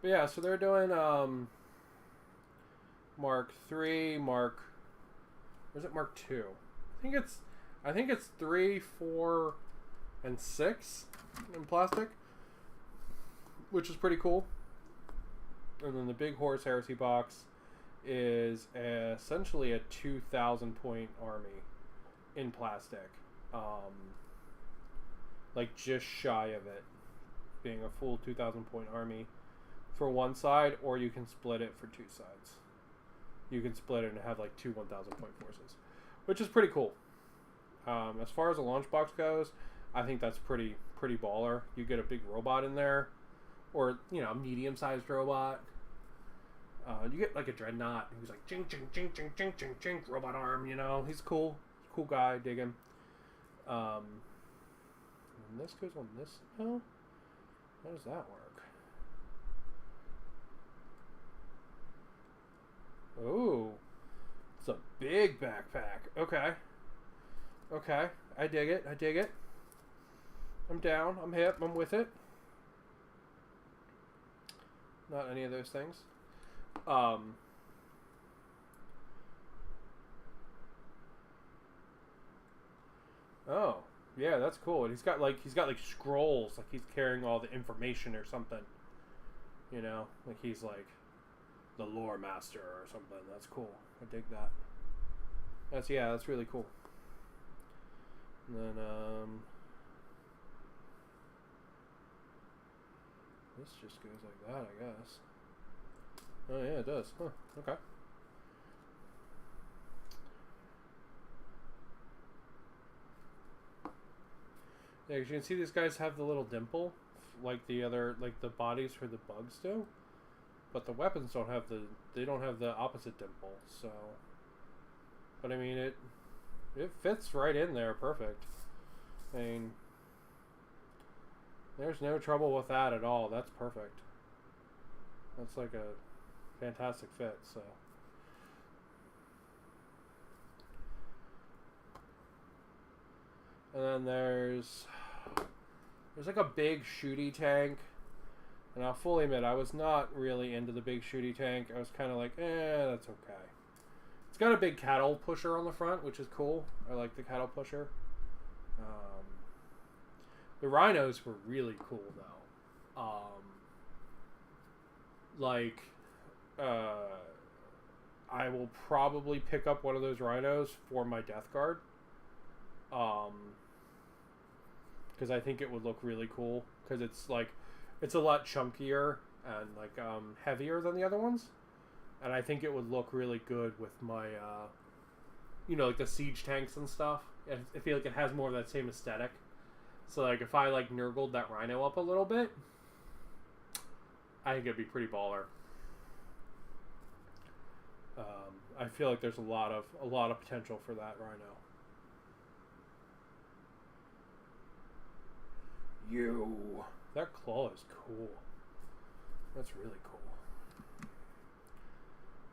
But yeah, so they're doing Mark 3, or is it Mark 2? I think it's 3, 4, and 6 in plastic, which is pretty cool. And then the big Horus Heresy box is essentially a 2,000 point army in plastic, like just shy of it being a full 2,000 point army for one side, or you can split it for two sides. You can split it and have like two 1,000 point forces, which is pretty cool. As far as a launch box goes, I think that's pretty baller. You get a big robot in there, or you know, a medium-sized robot. You get like a dreadnought who's like ching ching ching ching ching ching ching robot arm. You know, he's cool. Cool guy. Dig him. And this goes on this. No, how does that work? Oh, it's a big backpack. Okay. Okay, I dig it. I dig it. I'm down. I'm hip. I'm with it. Not any of those things. Oh, Yeah, that's cool. And he's got like scrolls, like he's carrying all the information or something. You know, like he's like the lore master or something. That's cool. I dig that. That's really cool. And then this just goes like that, I guess. Oh yeah, it does. Huh. Okay. Yeah, 'cause you can see these guys have the little dimple, like the other, like the bodies for the bugs do, but the weapons don't have the. They don't have the opposite dimple. So, but I mean it fits right in there, perfect. I mean, there's no trouble with that at all. That's perfect. That's like a fantastic fit. So. And then there's like a big shooty tank. And I'll fully admit, I was not really into the big shooty tank. I was kind of like, that's okay. It's got a big cattle pusher on the front, which is cool. I like the cattle pusher. The rhinos were really cool, though. I will probably pick up one of those rhinos for my death guard. Because I think it would look really cool. Because it's a lot chunkier and heavier than the other ones, and I think it would look really good with my, like the siege tanks and stuff. I feel like it has more of that same aesthetic. So if I nurgled that rhino up a little bit, I think it'd be pretty baller. I feel like there's a lot of potential for that rhino. That claw is cool. That's really cool.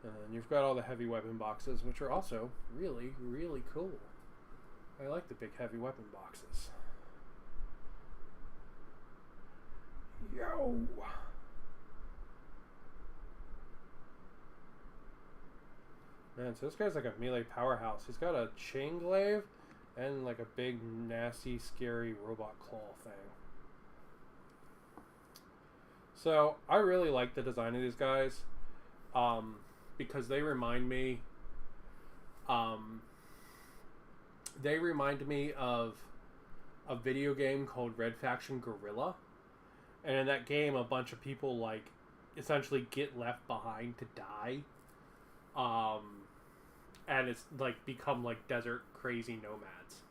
And then you've got all the heavy weapon boxes, which are also really, really cool. I like the big heavy weapon boxes. Man, so this guy's like a melee powerhouse. He's got a chain glaive and like a big, nasty, scary robot claw thing. So, I really like the design of these guys, because they remind me of a video game called Red Faction Guerrilla. And in that game, a bunch of people, essentially get left behind to die. And it's, become, desert crazy nomads.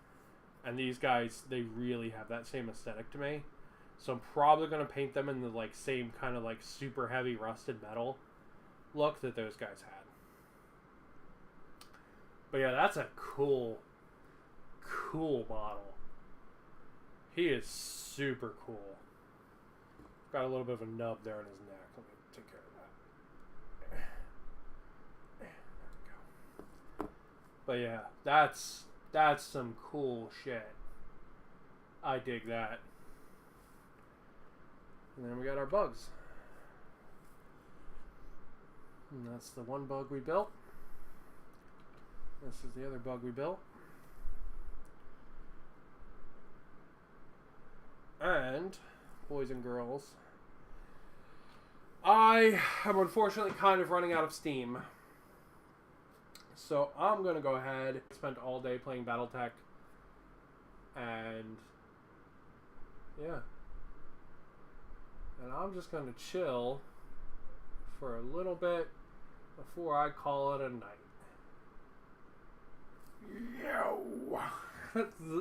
And these guys, they really have that same aesthetic to me. So I'm probably going to paint them in the same kind of super heavy rusted metal look that those guys had. But yeah, that's a cool model. He is super cool. Got a little bit of a nub there in his neck. Let me take care of that. There we go. But yeah, that's some cool shit. I dig that. And then we got our bugs. And that's the one bug we built. This is the other bug we built. And, boys and girls, I am unfortunately kind of running out of steam. So I'm going to go ahead. I spent all day playing Battletech. And, yeah. And I'm just going to chill for a little bit before I call it a night.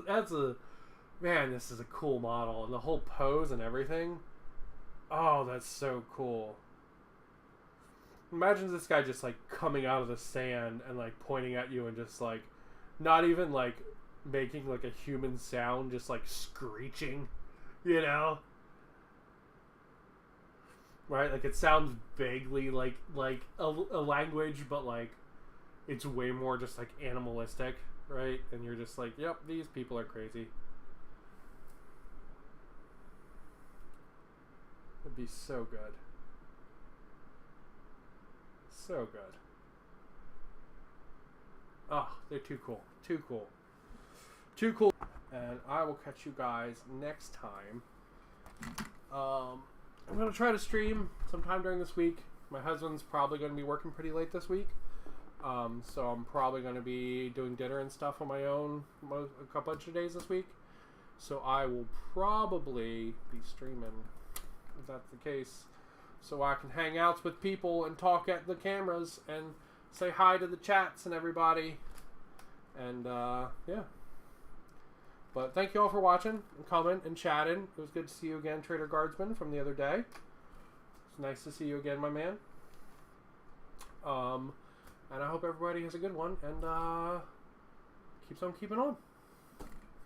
That's a... Man, this is a cool model. And the whole pose and everything. Oh, that's so cool. Imagine this guy just, coming out of the sand and, pointing at you and just, not even, making, a human sound, just, screeching. You know? Right? It sounds vaguely like a language, but, it's way more just, animalistic, right? And you're just yep, these people are crazy. It'd be so good. So good. Oh, they're too cool. Too cool. Too cool. And I will catch you guys next time. I'm going to try to stream sometime during this week. My husband's probably going to be working pretty late this week. So I'm probably going to be doing dinner and stuff on my own a couple bunch of days this week. So I will probably be streaming, if that's the case, so I can hang out with people and talk at the cameras and say hi to the chats and everybody. And yeah. But thank you all for watching and commenting and chatting. It was good to see you again, Trader Guardsman, from the other day. It's nice to see you again, my man. And I hope everybody has a good one and keeps on keeping on.